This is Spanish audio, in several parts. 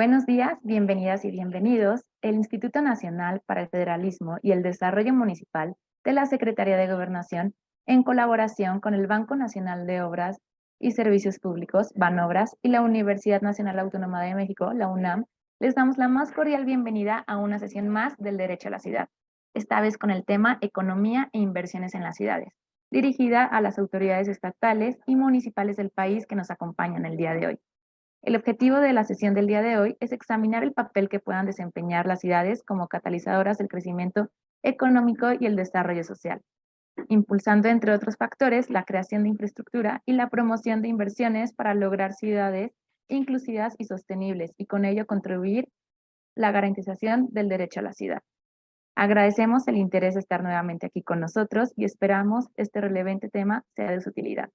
Buenos días, bienvenidas y bienvenidos. El Instituto Nacional para el Federalismo y el Desarrollo Municipal de la Secretaría de Gobernación, en colaboración con el Banco Nacional de Obras y Servicios Públicos, Banobras, y la Universidad Nacional Autónoma de México, la UNAM, les damos la más cordial bienvenida a una sesión más del Derecho a la Ciudad, esta vez con el tema Economía e Inversiones en las Ciudades, dirigida a las autoridades estatales y municipales del país que nos acompañan el día de hoy. El objetivo de la sesión del día de hoy es examinar el papel que puedan desempeñar las ciudades como catalizadoras del crecimiento económico y el desarrollo social, impulsando, entre otros factores, la creación de infraestructura y la promoción de inversiones para lograr ciudades inclusivas y sostenibles y con ello contribuir la garantización del derecho a la ciudad. Agradecemos el interés de estar nuevamente aquí con nosotros y esperamos este relevante tema sea de su utilidad.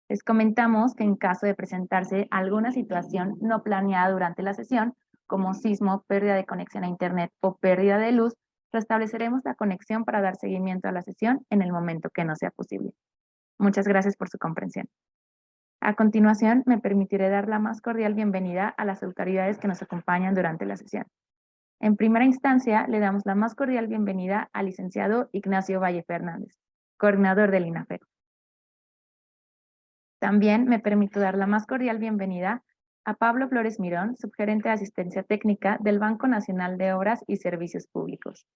Les comentamos que en caso de presentarse alguna situación no planeada durante la sesión, como sismo, pérdida de conexión a Internet o pérdida de luz, restableceremos la conexión para dar seguimiento a la sesión en el momento que no sea posible. Muchas gracias por su comprensión. A continuación, me permitiré dar la más cordial bienvenida a las autoridades que nos acompañan durante la sesión. En primera instancia, le damos la más cordial bienvenida al licenciado Ignacio Valle Fernández, coordinador del INAFED. También me permito dar la más cordial bienvenida a Pablo Flores Mirón, subgerente de Asistencia Técnica del Banco Nacional de Obras y Servicios Públicos.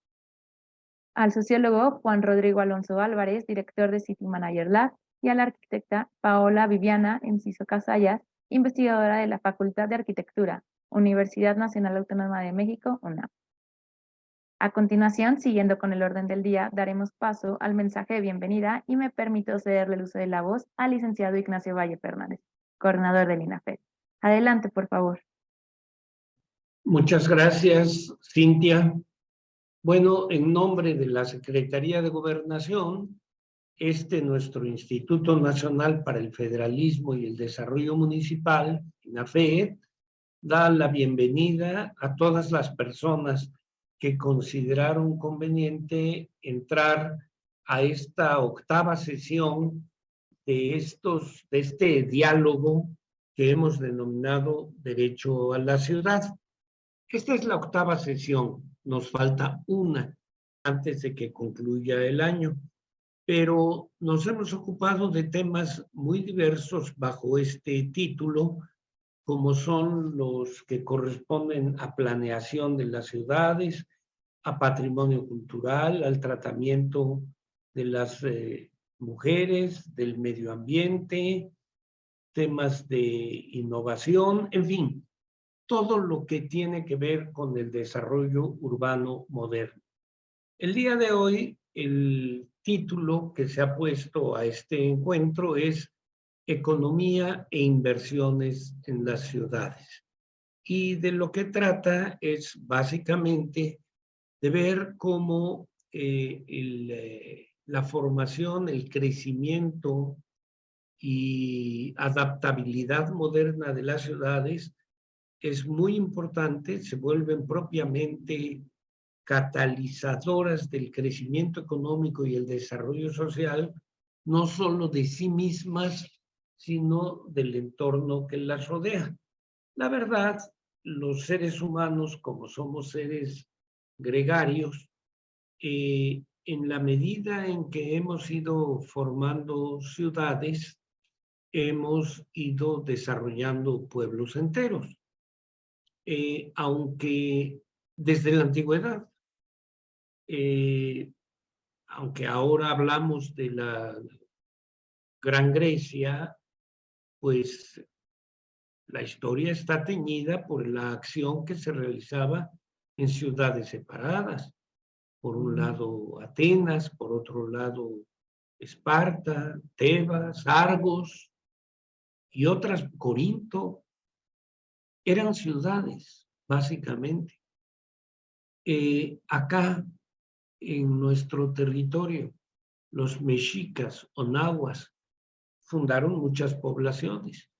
Al sociólogo Juan Rodrigo Alonso Álvarez, director de City Manager Lab, y a la arquitecta Paola Viviana Enciso Casallas, investigadora de la Facultad de Arquitectura, Universidad Nacional Autónoma de México, UNAM. A continuación, siguiendo con el orden del día, daremos paso al mensaje de bienvenida y me permito cederle el uso de la voz al licenciado Ignacio Valle Fernández, coordinador del INAFED. Adelante, por favor. Muchas gracias, Cintia. Bueno, en nombre de la Secretaría de Gobernación, nuestro Instituto Nacional para el Federalismo y el Desarrollo Municipal, INAFED, da la bienvenida a todas las personas que consideraron conveniente entrar a esta octava sesión de este diálogo que hemos denominado Derecho a la Ciudad. Esta es la octava sesión, nos falta una antes de que concluya el año, pero nos hemos ocupado de temas muy diversos bajo este título, como son los que corresponden a planeación de las ciudades, a patrimonio cultural, al tratamiento de las mujeres, del medio ambiente, temas de innovación, en fin, todo lo que tiene que ver con el desarrollo urbano moderno. El día de hoy, el título que se ha puesto a este encuentro es Economía e Inversiones en las Ciudades. Y de lo que trata es básicamente de ver cómo la formación, el crecimiento y adaptabilidad moderna de las ciudades es muy importante, se vuelven propiamente catalizadoras del crecimiento económico y el desarrollo social, no solo de sí mismas, sino del entorno que las rodea. La verdad, los seres humanos, como somos seres gregarios, en la medida en que hemos ido formando ciudades, hemos ido desarrollando pueblos enteros. Aunque desde la antigüedad, aunque ahora hablamos de la Gran Grecia, pues la historia está teñida por la acción que se realizaba en ciudades separadas. Por un lado Atenas, por otro lado Esparta, Tebas, Argos y otras, Corinto, eran ciudades, básicamente. Acá, en nuestro territorio, los mexicas o nahuas fundaron muchas poblaciones.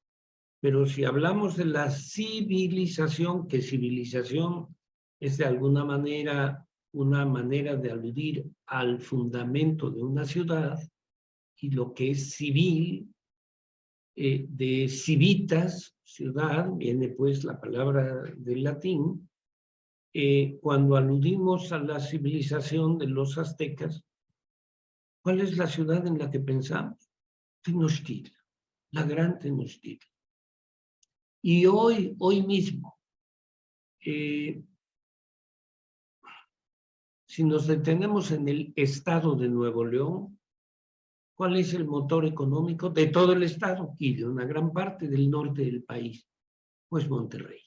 Pero si hablamos de la civilización, que civilización es de alguna manera una manera de aludir al fundamento de una ciudad, y lo que es civil de civitas, ciudad, viene pues la palabra del latín. Cuando aludimos a la civilización de los aztecas, ¿cuál es la ciudad en la que pensamos? Tenochtitlan, la gran Tenochtitlan. Y hoy mismo, si nos detenemos en el estado de Nuevo León, ¿cuál es el motor económico de todo el estado y de una gran parte del norte del país? Pues Monterrey.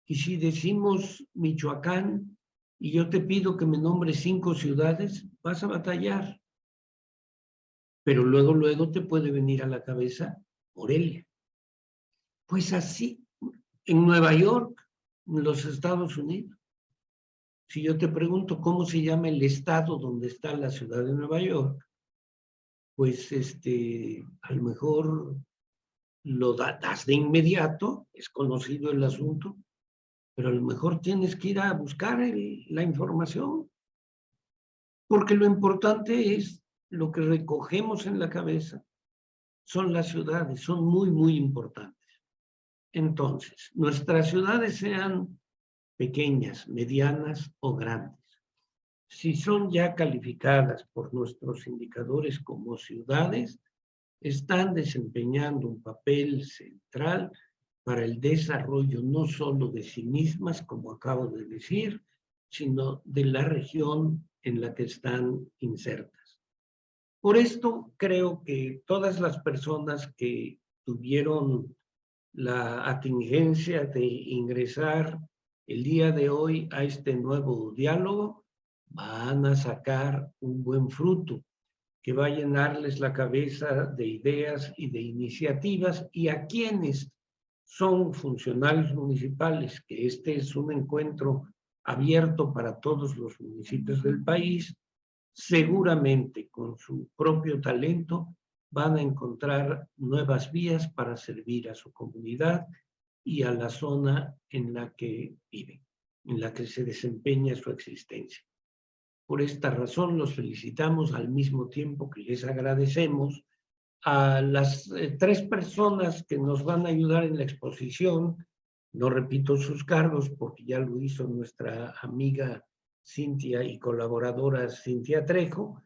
Y si decimos Michoacán, y yo te pido que me nombres 5 ciudades, vas a batallar. Pero luego te puede venir a la cabeza Morelia. Pues así, en Nueva York, en los Estados Unidos. Si yo te pregunto cómo se llama el estado donde está la ciudad de Nueva York, pues a lo mejor lo das de inmediato, es conocido el asunto, pero a lo mejor tienes que ir a buscar la información, porque lo importante es lo que recogemos en la cabeza, son las ciudades, son muy, muy importantes. Entonces, nuestras ciudades sean pequeñas, medianas o grandes, si son ya calificadas por nuestros indicadores como ciudades, están desempeñando un papel central para el desarrollo no solo de sí mismas, como acabo de decir, sino de la región en la que están insertas. Por esto creo que todas las personas que tuvieron la atingencia de ingresar el día de hoy a este nuevo diálogo van a sacar un buen fruto que va a llenarles la cabeza de ideas y de iniciativas, y a quienes son funcionarios municipales, que este es un encuentro abierto para todos los municipios del país, seguramente con su propio talento van a encontrar nuevas vías para servir a su comunidad y a la zona en la que viven, en la que se desempeña su existencia. Por esta razón los felicitamos al mismo tiempo que les agradecemos a las 3 personas que nos van a ayudar en la exposición. No repito sus cargos porque ya lo hizo nuestra amiga Cintia y colaboradora Cintia Trejo,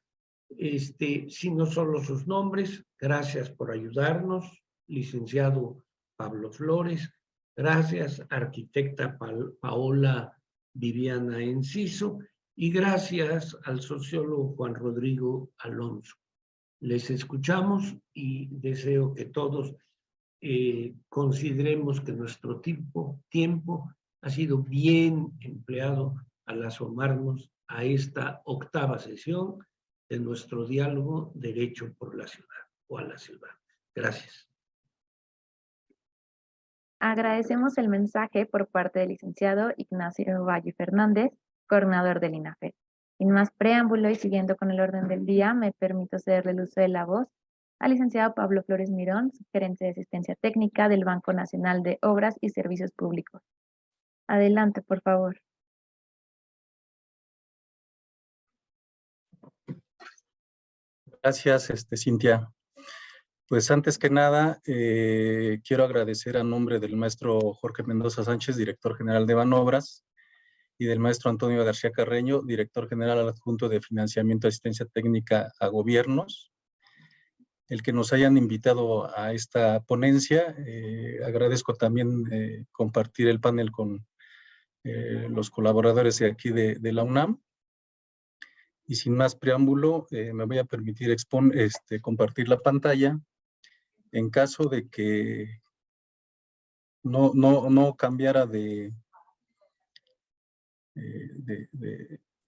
sino solo sus nombres. Gracias por ayudarnos, licenciado Pablo Flores. Gracias, arquitecta Paola Viviana Enciso. Y gracias al sociólogo Juan Rodrigo Alonso. Les escuchamos y deseo que todos consideremos que nuestro tiempo ha sido bien empleado al asomarnos a esta 8ª sesión de nuestro diálogo Derecho por la Ciudad o a la Ciudad. Gracias. Agradecemos el mensaje por parte del licenciado Ignacio Valle Fernández, coordinador del INAFED. Sin más preámbulo y siguiendo con el orden del día, me permito cederle el uso de la voz al licenciado Pablo Flores Mirón, gerente de asistencia técnica del Banco Nacional de Obras y Servicios Públicos. Adelante, por favor. Gracias, Cintia. Pues antes que nada, quiero agradecer a nombre del maestro Jorge Mendoza Sánchez, director general de Banobras, y del maestro Antonio García Carreño, director general adjunto de Financiamiento y Asistencia Técnica a Gobiernos, el que nos hayan invitado a esta ponencia. Agradezco también compartir el panel con los colaboradores de aquí de la UNAM. Y sin más preámbulo, me voy a permitir compartir la pantalla. En caso de que no cambiara de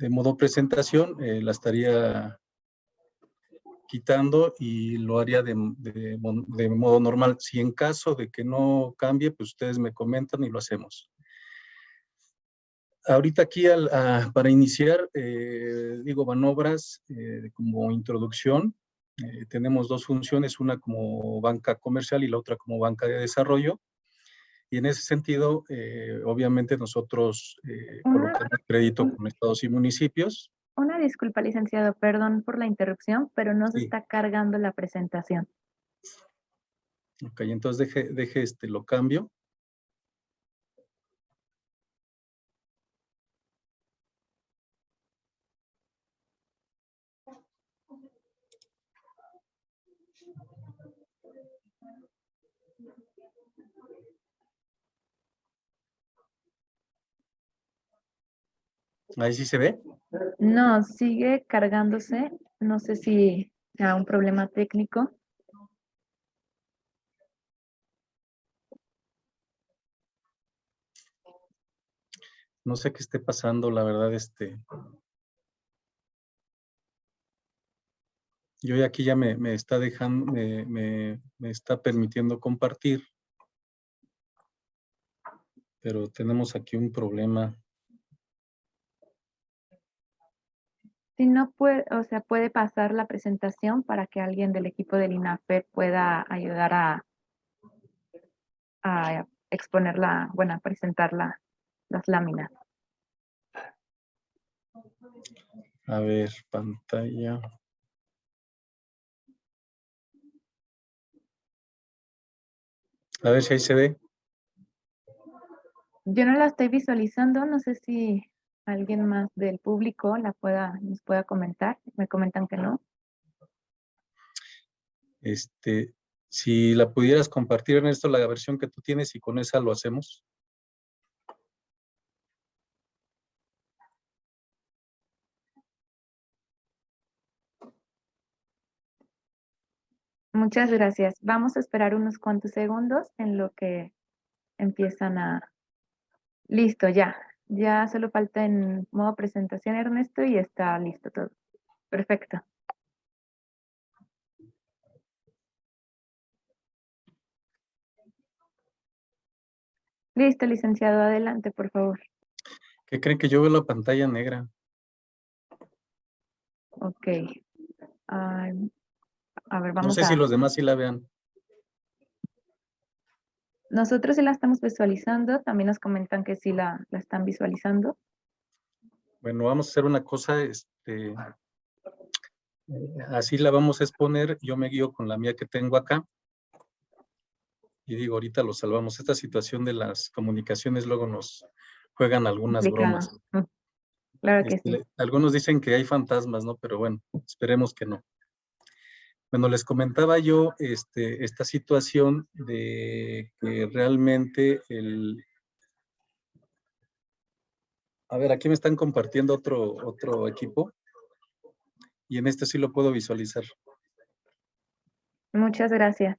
modo presentación, la estaría quitando y lo haría de modo normal. Si en caso de que no cambie, pues ustedes me comentan y lo hacemos. Ahorita aquí para iniciar, digo, Banobras, como introducción, tenemos 2 funciones, una como banca comercial y la otra como banca de desarrollo. Y en ese sentido, obviamente nosotros colocamos crédito con estados y municipios. Una disculpa, licenciado, perdón por la interrupción, pero no se Sí. está cargando la presentación. Ok, entonces deje lo cambio. Ahí sí se ve. No, sigue cargándose. No sé si sea un problema técnico. No sé qué esté pasando, la verdad, yo aquí ya me está dejando, me está permitiendo compartir, pero tenemos aquí un problema. Si no puede, o sea, puede pasar la presentación para que alguien del equipo del INAFED pueda ayudar a exponerla, bueno, a presentar las láminas. A ver, pantalla. A ver si ahí se ve. Yo no la estoy visualizando, no sé si alguien más del público nos pueda comentar. Me comentan que no. Si la pudieras compartir, Ernesto, la versión que tú tienes y con esa lo hacemos. Muchas gracias. Vamos a esperar unos cuantos segundos en lo que empiezan a... Listo, ya. Ya solo falta en modo presentación, Ernesto, y está listo todo. Perfecto. Listo, licenciado. Adelante, por favor. ¿Qué creen que yo veo la pantalla negra? Ok. A ver, No vamos sé si a... los demás sí la vean. Nosotros sí la estamos visualizando. También nos comentan que sí la están visualizando. Bueno, vamos a hacer una cosa, así la vamos a exponer. Yo me guío con la mía que tengo acá. Y digo, ahorita lo salvamos. Esta situación de las comunicaciones luego nos juegan algunas Complicado. bromas. Claro que sí. Algunos dicen que hay fantasmas, ¿no? Pero bueno, esperemos que no. Bueno, les comentaba yo esta situación de que realmente A ver, aquí me están compartiendo otro equipo y en este sí lo puedo visualizar. Muchas gracias.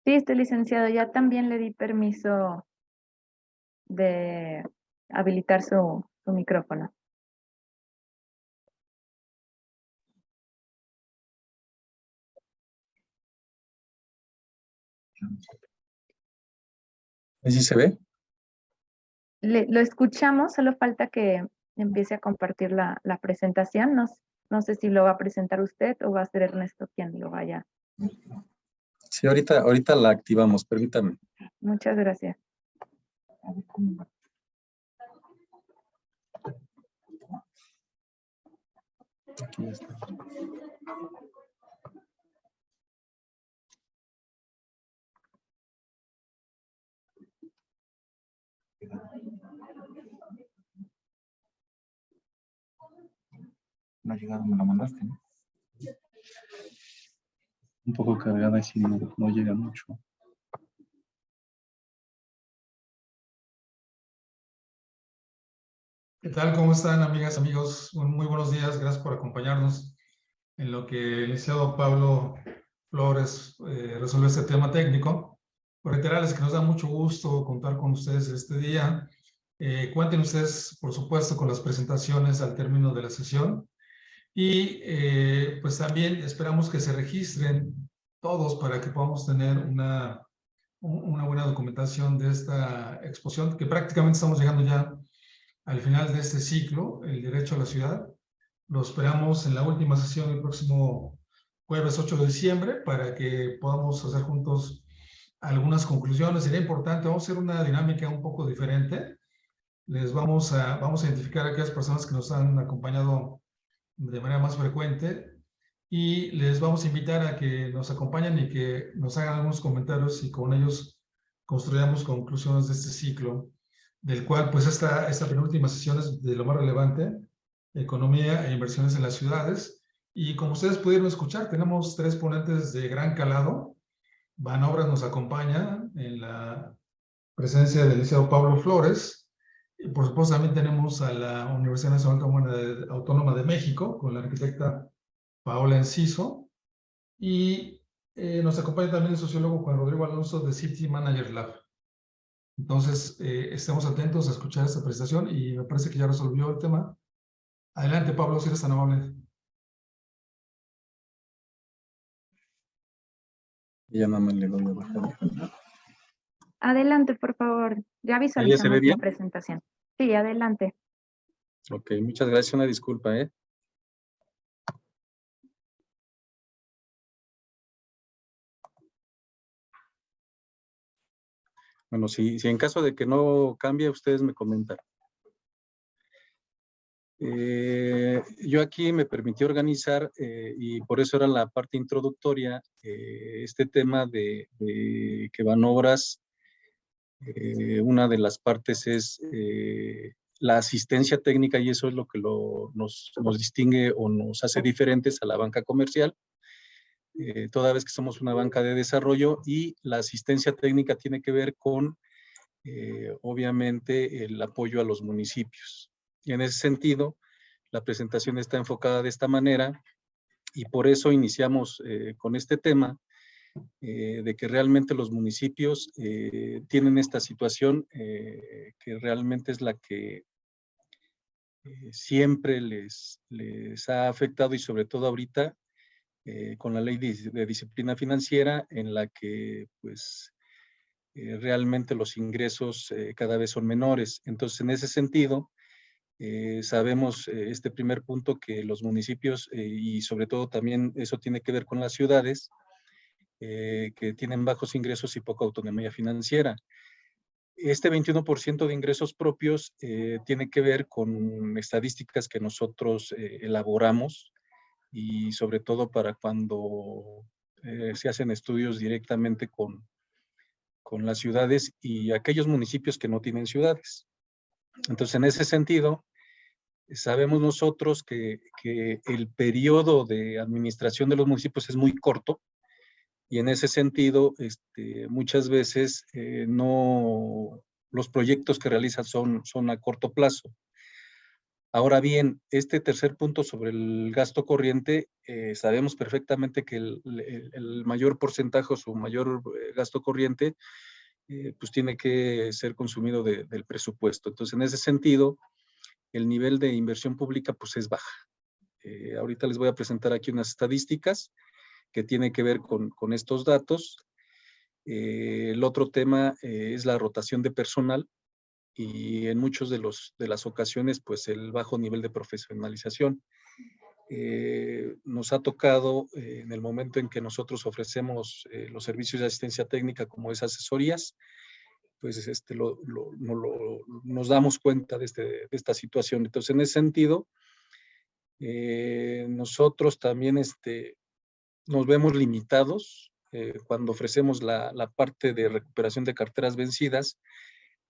Sí, licenciado. Ya también le di permiso de habilitar su micrófono. ¿Ahí sí se ve? Lo escuchamos, solo falta que empiece a compartir la presentación. No sé si lo va a presentar usted o va a ser Ernesto quien lo vaya. Sí, ahorita la activamos, permítame. Muchas gracias. Aquí está. No ha llegado, me la mandaste, ¿no? Un poco cargada y si no llega mucho. ¿Qué tal? ¿Cómo están, amigas, amigos? Muy buenos días. Gracias por acompañarnos en lo que el licenciado Pablo Flores resuelve este tema técnico. Por reiterarles que nos da mucho gusto contar con ustedes este día. Cuenten ustedes, por supuesto, con las presentaciones al término de la sesión. Y pues también esperamos que se registren todos para que podamos tener una buena documentación de esta exposición, que prácticamente estamos llegando ya al final de este ciclo, el derecho a la ciudad. Lo esperamos en la última sesión el próximo jueves 8 de diciembre para que podamos hacer juntos algunas conclusiones. Sería importante, vamos a hacer una dinámica un poco diferente. Vamos a identificar a aquellas personas que nos han acompañado de manera más frecuente y les vamos a invitar a que nos acompañen y que nos hagan algunos comentarios y con ellos construyamos conclusiones de este ciclo, del cual pues esta penúltima sesión es de lo más relevante, economía e inversiones en las ciudades. Y como ustedes pudieron escuchar, tenemos 3 ponentes de gran calado. Banobras nos acompaña en la presencia del licenciado Pablo Flores. Y por supuesto también tenemos a la Universidad Nacional Autónoma de México con la arquitecta Paola Enciso, y nos acompaña también el sociólogo Juan Rodrigo Alonso de City Manager Lab. Entonces, estemos atentos a escuchar esta presentación y me parece que ya resolvió el tema. Adelante, Pablo, si eres tan amable. Ya nada más le doy a bajar. Adelante, por favor. Ya ¿Ya se visualizamos ve la bien? presentación. Sí, adelante. Ok, muchas gracias. Una disculpa, ¿eh? Bueno, si en caso de que no cambie, ustedes me comentan. Yo aquí me permití organizar, y por eso era la parte introductoria, este tema de que Banobras, una de las partes es la asistencia técnica, y eso es lo que nos distingue o nos hace diferentes a la banca comercial, toda vez que somos una banca de desarrollo, y la asistencia técnica tiene que ver con, obviamente, el apoyo a los municipios. Y en ese sentido, la presentación está enfocada de esta manera, y por eso iniciamos con este tema, de que realmente los municipios tienen esta situación que realmente es la que siempre les ha afectado, y sobre todo ahorita con la ley de disciplina financiera, en la que pues realmente los ingresos cada vez son menores. Entonces, en ese sentido, sabemos este primer punto, que los municipios, y sobre todo también eso tiene que ver con las ciudades, que tienen bajos ingresos y poca autonomía financiera. Este 21% de ingresos propios tiene que ver con estadísticas que nosotros elaboramos, y sobre todo para cuando se hacen estudios directamente con las ciudades y aquellos municipios que no tienen ciudades. Entonces, en ese sentido, sabemos nosotros que el periodo de administración de los municipios es muy corto, y en ese sentido, muchas veces los proyectos que realizan son a corto plazo. Ahora bien, este tercer punto sobre el gasto corriente, sabemos perfectamente que el mayor porcentaje o su mayor gasto corriente, pues tiene que ser consumido del presupuesto. Entonces, en ese sentido, el nivel de inversión pública pues es baja. Ahorita les voy a presentar aquí unas estadísticas que tienen que ver con estos datos. El otro tema es la rotación de personal, y en muchos de las ocasiones pues el bajo nivel de profesionalización. Nos ha tocado en el momento en que nosotros ofrecemos los servicios de asistencia técnica, como es asesorías, pues nos damos cuenta de esta situación. Entonces, en ese sentido, nosotros también nos vemos limitados cuando ofrecemos la parte de recuperación de carteras vencidas,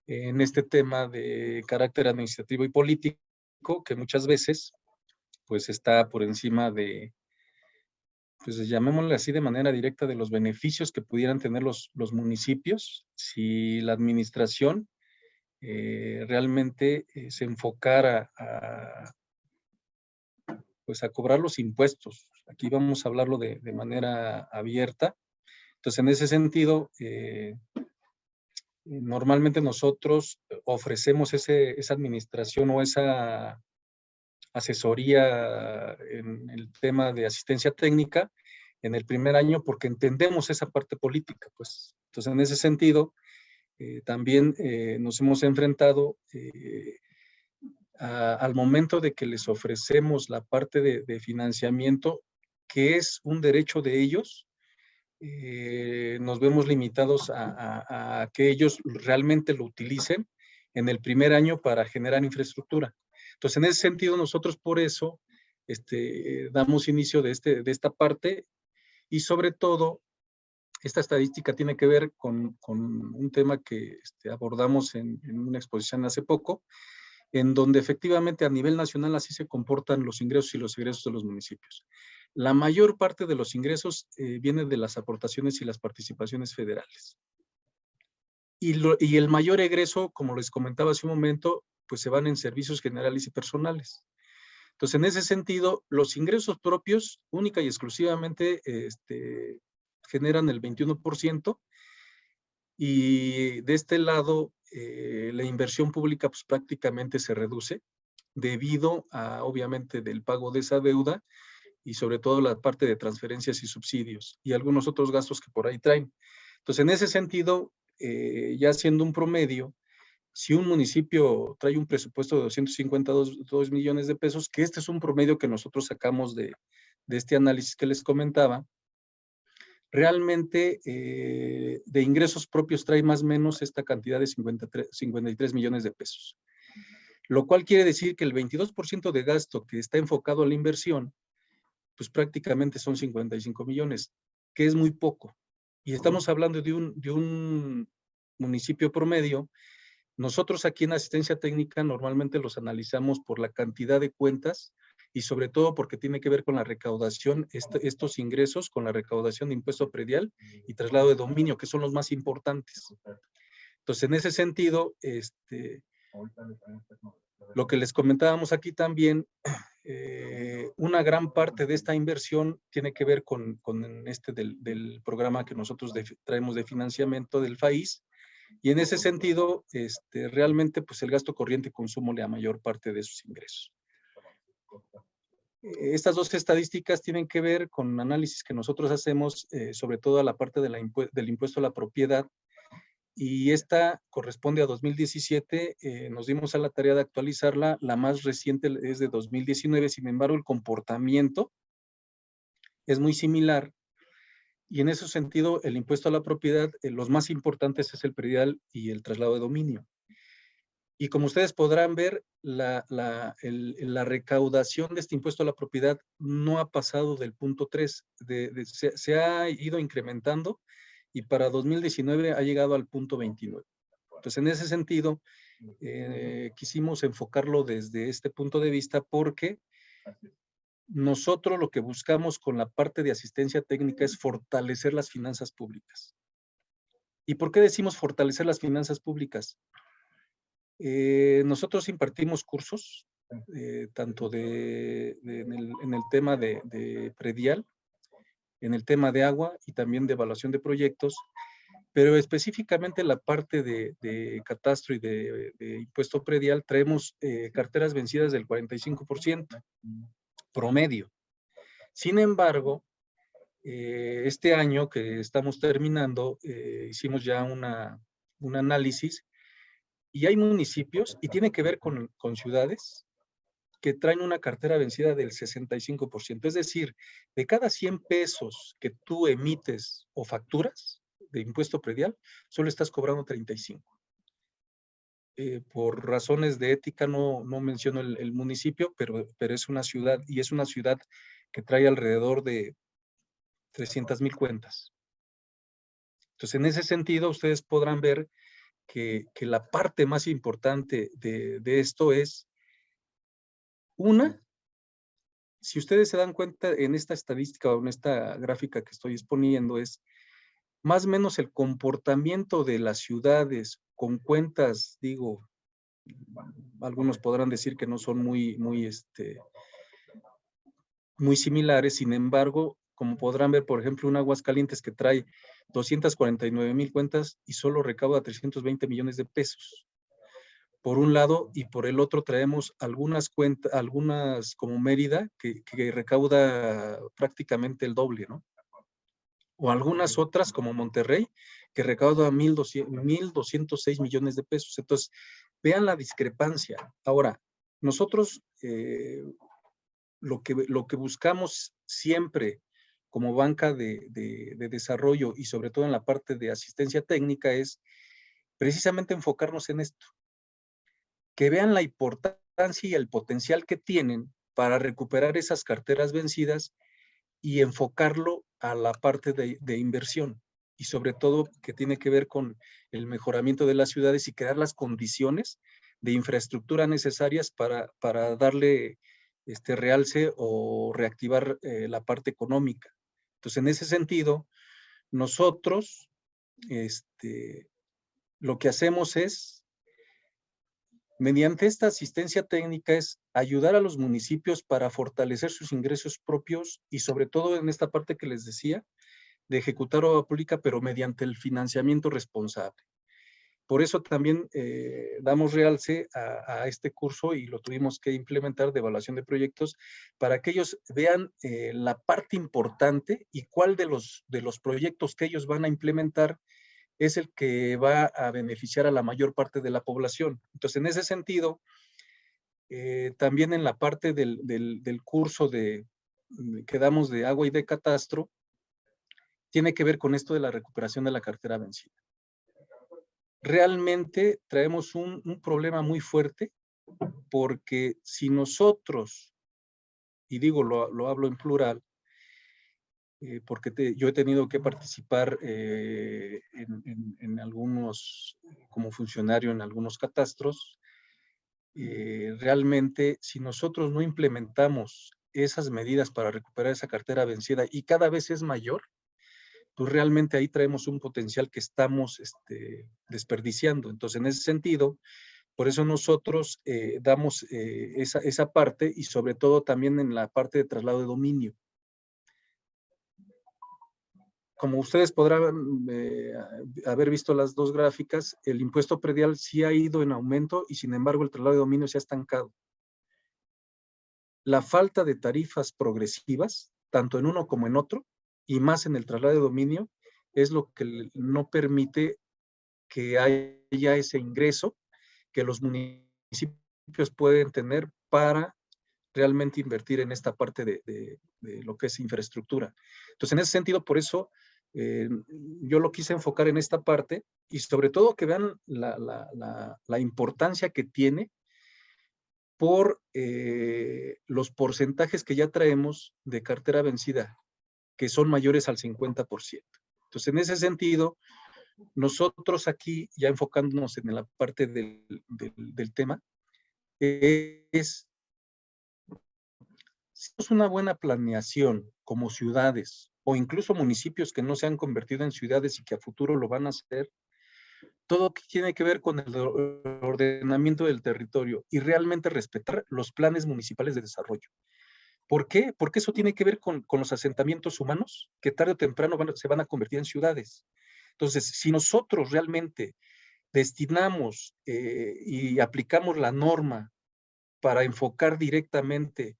en este tema de carácter administrativo y político, que muchas veces pues está por encima de, pues llamémosle así de manera directa, de los beneficios que pudieran tener los municipios si la administración realmente se enfocara pues a cobrar los impuestos. Aquí vamos a hablarlo de manera abierta. Entonces, en ese sentido, Normalmente nosotros ofrecemos esa administración o esa asesoría en el tema de asistencia técnica en el primer año porque entendemos esa parte política, pues. Entonces, en ese sentido, también nos hemos enfrentado al momento de que les ofrecemos la parte de financiamiento, que es un derecho de ellos, nos vemos limitados a que ellos realmente lo utilicen en el primer año para generar infraestructura. Entonces, en ese sentido, nosotros por eso damos inicio de esta parte y sobre todo, esta estadística tiene que ver con un tema que abordamos en una exposición hace poco, en donde efectivamente a nivel nacional así se comportan los ingresos y los egresos de los municipios. La mayor parte de los ingresos viene de las aportaciones y las participaciones federales. Y el mayor egreso, como les comentaba hace un momento, pues se van en servicios generales y personales. Entonces, en ese sentido, los ingresos propios única y exclusivamente generan el 21%, y de este lado la inversión pública pues prácticamente se reduce debido a, obviamente, del pago de esa deuda y sobre todo la parte de transferencias y subsidios y algunos otros gastos que por ahí traen. Entonces, en ese sentido, ya siendo un promedio, si un municipio trae un presupuesto de 252 millones de pesos, que este es un promedio que nosotros sacamos de este análisis que les comentaba, realmente de ingresos propios trae más o menos esta cantidad de 53 millones de pesos. Lo cual quiere decir que el 22% de gasto que está enfocado a la inversión, pues prácticamente son 55 millones, que es muy poco. Y estamos hablando de un municipio promedio. Nosotros aquí en asistencia técnica normalmente los analizamos por la cantidad de cuentas y sobre todo porque tiene que ver con la recaudación, estos ingresos con la recaudación de impuesto predial y traslado de dominio, que son los más importantes. Entonces, en ese sentido, lo que les comentábamos aquí también, una gran parte de esta inversión tiene que ver con del programa que nosotros traemos de financiamiento del FAIS. Y en ese sentido, realmente, pues el gasto corriente y consumo la mayor parte de sus ingresos. Estas dos estadísticas tienen que ver con análisis que nosotros hacemos, sobre todo a la parte del impuesto a la propiedad, y esta corresponde a 2017, nos dimos a la tarea de actualizarla, la más reciente es de 2019, sin embargo, el comportamiento es muy similar. Y en ese sentido, el impuesto a la propiedad, los más importantes es el predial y el traslado de dominio. Y como ustedes podrán ver, la recaudación de este impuesto a la propiedad no ha pasado del punto 3, se ha ido incrementando y para 2019 ha llegado al punto 29. Entonces, en ese sentido, quisimos enfocarlo desde este punto de vista porque nosotros lo que buscamos con la parte de asistencia técnica es fortalecer las finanzas públicas. ¿Y por qué decimos fortalecer las finanzas públicas? Nosotros impartimos cursos, tanto en el tema de predial, en el tema de agua y también de evaluación de proyectos, pero específicamente la parte de catastro y de impuesto predial, traemos carteras vencidas del 45%. Promedio. Sin embargo, este año que estamos terminando, hicimos ya un análisis y hay municipios, y tiene que ver con ciudades, que traen una cartera vencida del 65%. Es decir, de cada 100 pesos que tú emites o facturas de impuesto predial, solo estás cobrando 35. Por razones de ética no menciono el municipio, pero es una ciudad, y es una ciudad que trae alrededor de 300,000 cuentas. Entonces, en ese sentido, ustedes podrán ver que la parte más importante de esto es, si ustedes se dan cuenta en esta estadística o en esta gráfica que estoy exponiendo, es más o menos el comportamiento de las ciudades con cuentas, digo, algunos podrán decir que no son muy similares, sin embargo, como podrán ver, por ejemplo, un Aguascalientes que trae 249,000 cuentas y solo recauda 320 millones de pesos. Por un lado, y por el otro traemos algunas cuentas, algunas como Mérida, que recauda prácticamente el doble, ¿no? O algunas otras como Monterrey, que recauda 1,206 millones de pesos. Entonces, vean la discrepancia. Ahora, nosotros lo que buscamos siempre como banca de desarrollo y sobre todo en la parte de asistencia técnica es precisamente enfocarnos en esto. Que vean la importancia y el potencial que tienen para recuperar esas carteras vencidas y enfocarlo a la parte de inversión y sobre todo que tiene que ver con el mejoramiento de las ciudades y crear las condiciones de infraestructura necesarias para darle realce o reactivar la parte económica. Entonces, en ese sentido, nosotros lo que hacemos es, mediante esta asistencia técnica, es ayudar a los municipios para fortalecer sus ingresos propios y sobre todo en esta parte que les decía, de ejecutar obra pública, pero mediante el financiamiento responsable. Por eso también damos realce a este curso y lo tuvimos que implementar de evaluación de proyectos para que ellos vean la parte importante y cuál de los proyectos que ellos van a implementar es el que va a beneficiar a la mayor parte de la población. Entonces, en ese sentido, también en la parte del curso que damos de agua y de catastro, tiene que ver con esto de la recuperación de la cartera vencida. Realmente traemos un problema muy fuerte porque si nosotros, y digo, lo hablo en plural, porque yo he tenido que participar en algunos, como funcionario en algunos catastros, realmente si nosotros no implementamos esas medidas para recuperar esa cartera vencida y cada vez es mayor, pues realmente ahí traemos un potencial que estamos desperdiciando. Entonces, en ese sentido, por eso nosotros damos esa parte y sobre todo también en la parte de traslado de dominio. Como ustedes podrán haber visto las dos gráficas, el impuesto predial sí ha ido en aumento y sin embargo el traslado de dominio se ha estancado. La falta de tarifas progresivas, tanto en uno como en otro, y más en el traslado de dominio, es lo que no permite que haya ese ingreso que los municipios pueden tener para realmente invertir en esta parte de lo que es infraestructura. Entonces, en ese sentido, por eso yo lo quise enfocar en esta parte y sobre todo que vean la importancia que tiene por los porcentajes que ya traemos de cartera vencida, que son mayores al 50%. Entonces, en ese sentido, nosotros aquí, ya enfocándonos en la parte del tema, es una buena planeación como ciudades o incluso municipios que no se han convertido en ciudades y que a futuro lo van a hacer, todo tiene que ver con el ordenamiento del territorio y realmente respetar los planes municipales de desarrollo. ¿Por qué? Porque eso tiene que ver con los asentamientos humanos que tarde o temprano se van a convertir en ciudades. Entonces, si nosotros realmente destinamos y aplicamos la norma para enfocar directamente,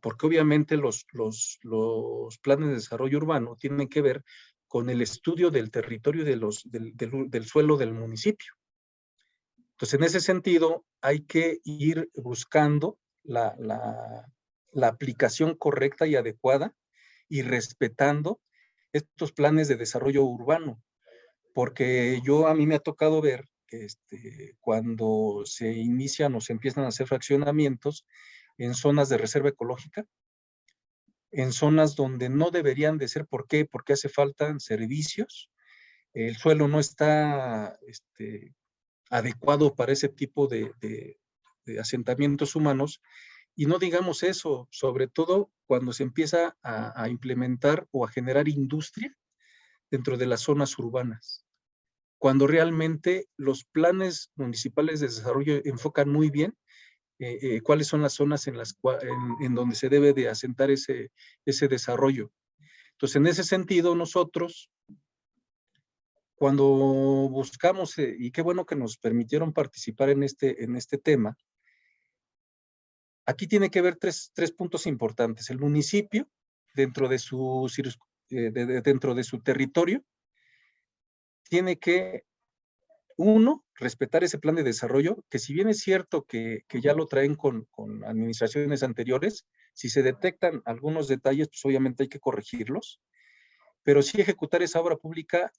porque obviamente los planes de desarrollo urbano tienen que ver con el estudio del territorio del suelo del municipio. Entonces, en ese sentido, hay que ir buscando la aplicación correcta y adecuada y respetando estos planes de desarrollo urbano, porque a mí me ha tocado ver que cuando se inician o se empiezan a hacer fraccionamientos en zonas de reserva ecológica, en zonas donde no deberían de ser. ¿Por qué? Porque hace falta servicios, el suelo no está adecuado para ese tipo de asentamientos humanos, y no digamos eso, sobre todo cuando se empieza a implementar o a generar industria dentro de las zonas urbanas, cuando realmente los planes municipales de desarrollo enfocan muy bien cuáles son las zonas en donde se debe de asentar ese desarrollo. Entonces, en ese sentido, nosotros, cuando buscamos, y qué bueno que nos permitieron participar en este tema, aquí tiene que ver tres puntos importantes. El municipio, dentro de su territorio, tiene que, uno, respetar ese plan de desarrollo, que si bien es cierto que ya lo traen con administraciones anteriores, si se detectan algunos detalles, pues obviamente hay que corregirlos, pero sí ejecutar esa obra pública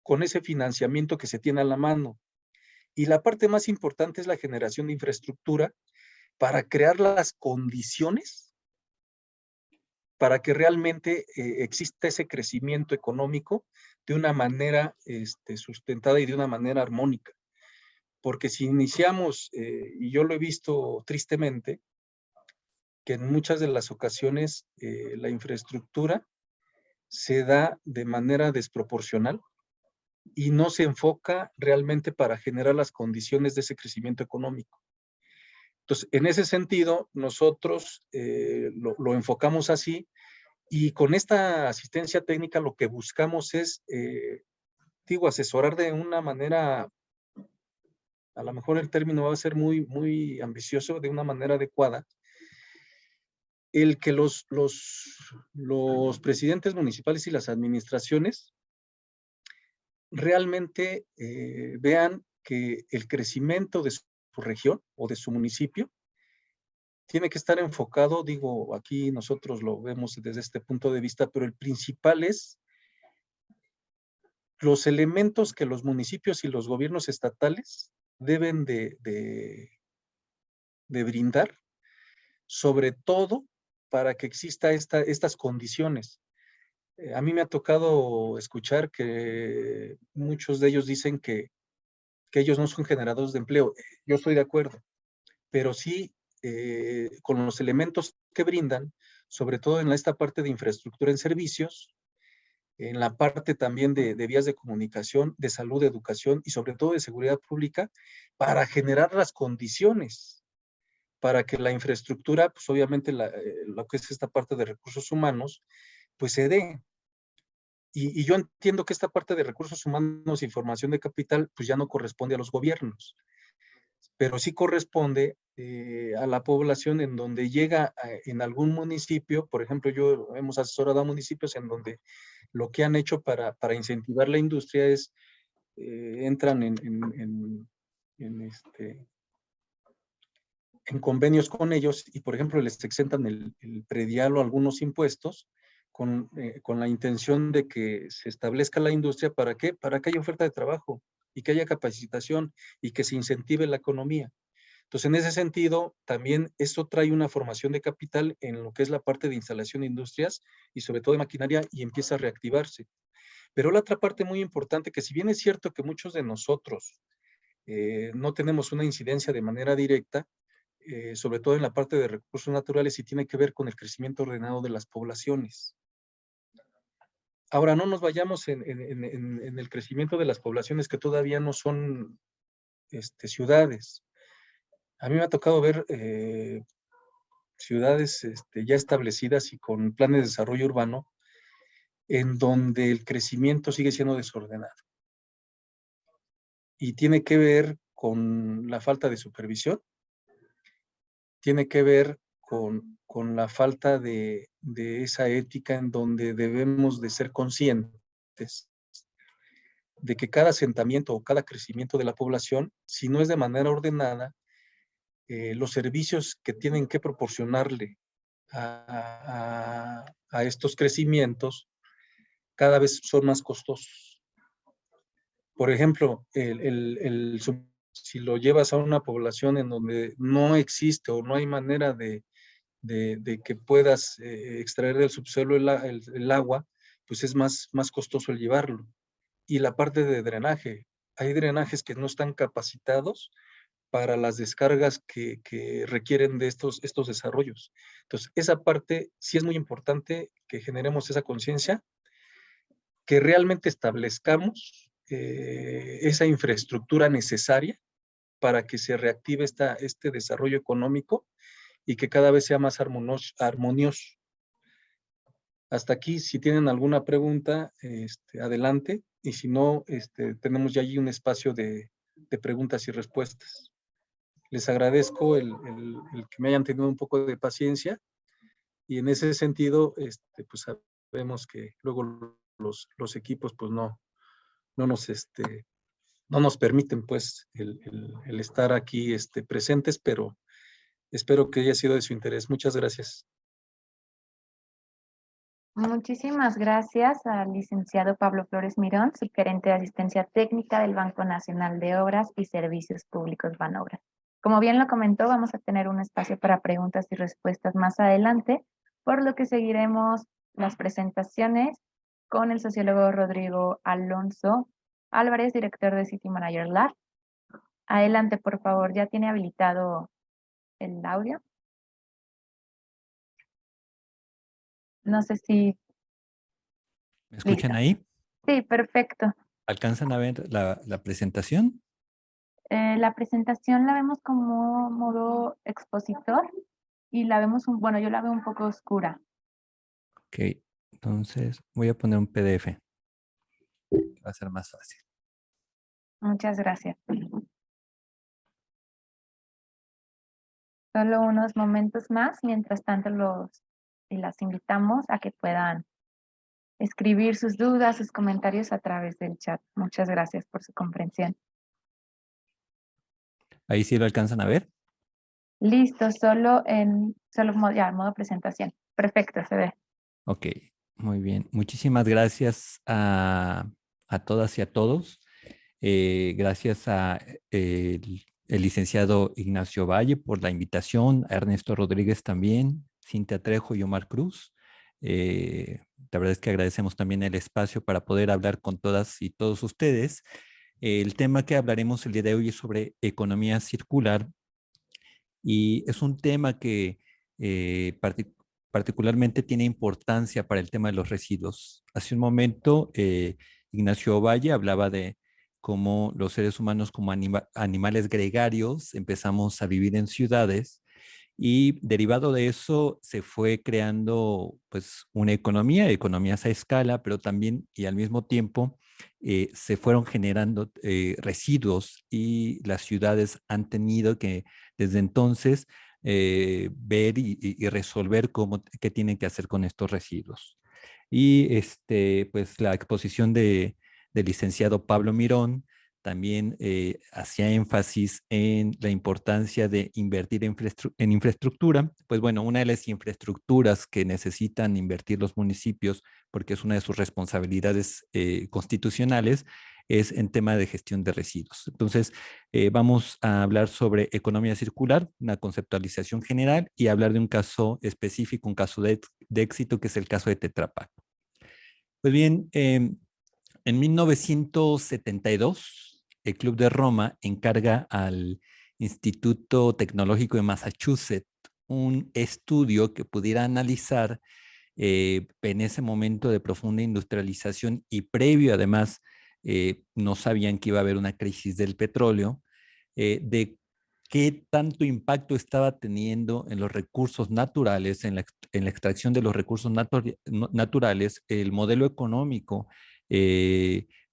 con ese financiamiento que se tiene a la mano. Y la parte más importante es la generación de infraestructura para crear las condiciones para que realmente exista ese crecimiento económico de una manera sustentada y de una manera armónica. Porque si iniciamos, y yo lo he visto tristemente, que en muchas de las ocasiones la infraestructura se da de manera desproporcional y no se enfoca realmente para generar las condiciones de ese crecimiento económico. Entonces, en ese sentido, nosotros lo enfocamos así, y con esta asistencia técnica lo que buscamos es, asesorar de una manera, a lo mejor el término va a ser muy, muy ambicioso, de una manera adecuada, el que los presidentes municipales y las administraciones realmente vean que el crecimiento de su región o de su municipio tiene que estar enfocado, digo, aquí nosotros lo vemos desde este punto de vista, pero el principal es los elementos que los municipios y los gobiernos estatales deben de brindar, sobre todo para que exista estas condiciones. A mí me ha tocado escuchar que muchos de ellos dicen que ellos no son generadores de empleo. Yo estoy de acuerdo, pero sí con los elementos que brindan, sobre todo en esta parte de infraestructura en servicios, en la parte también de vías de comunicación, de salud, de educación y sobre todo de seguridad pública, para generar las condiciones para que la infraestructura, pues obviamente lo que es esta parte de recursos humanos, pues se dé. Y yo entiendo que esta parte de recursos humanos y formación de capital, pues ya no corresponde a los gobiernos, pero sí corresponde a la población en donde llega en algún municipio. Por ejemplo, hemos asesorado a municipios en donde lo que han hecho para incentivar la industria es, entran en convenios con ellos y, por ejemplo, les exentan el predial o algunos impuestos con la intención de que se establezca la industria. ¿Para qué? Para que haya oferta de trabajo y que haya capacitación y que se incentive la economía. Entonces, en ese sentido, también esto trae una formación de capital en lo que es la parte de instalación de industrias y sobre todo de maquinaria, y empieza a reactivarse. Pero la otra parte muy importante, que si bien es cierto que muchos de nosotros no tenemos una incidencia de manera directa, sobre todo en la parte de recursos naturales, y tiene que ver con el crecimiento ordenado de las poblaciones. Ahora, no nos vayamos en el crecimiento de las poblaciones que todavía no son ciudades. A mí me ha tocado ver ciudades ya establecidas y con planes de desarrollo urbano en donde el crecimiento sigue siendo desordenado. Y tiene que ver con la falta de supervisión, tiene que ver con la falta de esa ética en donde debemos de ser conscientes de que cada asentamiento o cada crecimiento de la población, si no es de manera ordenada, los servicios que tienen que proporcionarle a estos crecimientos cada vez son más costosos. Por ejemplo, si lo llevas a una población en donde no existe o no hay manera de que puedas extraer del subsuelo el agua, pues es más costoso el llevarlo. Y la parte de drenaje, hay drenajes que no están capacitados para las descargas que requieren de estos desarrollos. Entonces, esa parte sí es muy importante, que generemos esa conciencia, que realmente establezcamos esa infraestructura necesaria para que se reactive este desarrollo económico y que cada vez sea más armonioso. Hasta aquí, si tienen alguna pregunta, adelante. Y si no, tenemos ya allí un espacio de preguntas y respuestas. Les agradezco el que me hayan tenido un poco de paciencia. Y en ese sentido, pues sabemos que luego los equipos pues no nos permiten pues el estar aquí presentes, pero espero que haya sido de su interés. Muchas gracias. Muchísimas gracias al licenciado Pablo Flores Mirón, subgerente de asistencia técnica del Banco Nacional de Obras y Servicios Públicos Banobras. Como bien lo comentó, vamos a tener un espacio para preguntas y respuestas más adelante, por lo que seguiremos las presentaciones con el sociólogo Rodrigo Alonso Álvarez, director de City Manager Lab. Adelante, por favor, ¿ya tiene habilitado el audio? No sé si... ¿Me escuchan Listo. ahí? Sí, perfecto. ¿Alcanzan a ver la presentación? La presentación la vemos como modo expositor y la vemos, bueno, yo la veo un poco oscura. Ok, entonces voy a poner un PDF. Va a ser más fácil. Muchas gracias. Solo unos momentos más, mientras tanto y las invitamos a que puedan escribir sus dudas, sus comentarios a través del chat. Muchas gracias por su comprensión. ¿Ahí sí lo alcanzan a ver? Listo, ya, modo presentación. Perfecto, se ve. Ok, muy bien. Muchísimas gracias a todas y a todos. Gracias a el licenciado Ignacio Valle por la invitación, a Ernesto Rodríguez también, Cintia Trejo y Omar Cruz. La verdad es que agradecemos también el espacio para poder hablar con todas y todos ustedes. El tema que hablaremos el día de hoy es sobre economía circular y es un tema que particularmente tiene importancia para el tema de los residuos. Hace un momento, Ignacio Valle hablaba de cómo los seres humanos como animales gregarios empezamos a vivir en ciudades y derivado de eso se fue creando pues una economías a escala, pero también y al mismo tiempo se fueron generando residuos y las ciudades han tenido que desde entonces ver y resolver qué tienen que hacer con estos residuos. Y pues la exposición del licenciado Pablo Mirón también hacía énfasis en la importancia de invertir en infraestructura. Pues bueno, una de las infraestructuras que necesitan invertir los municipios, porque es una de sus responsabilidades constitucionales, es en tema de gestión de residuos. Entonces, vamos a hablar sobre economía circular, una conceptualización general y hablar de un caso específico, un caso de éxito, que es el caso de Tetra Pak. Pues bien, en 1972, el Club de Roma encarga al Instituto Tecnológico de Massachusetts un estudio que pudiera analizar en ese momento de profunda industrialización y previo además no sabían que iba a haber una crisis del petróleo, de qué tanto impacto estaba teniendo en los recursos naturales, en la extracción de los recursos naturales, el modelo económico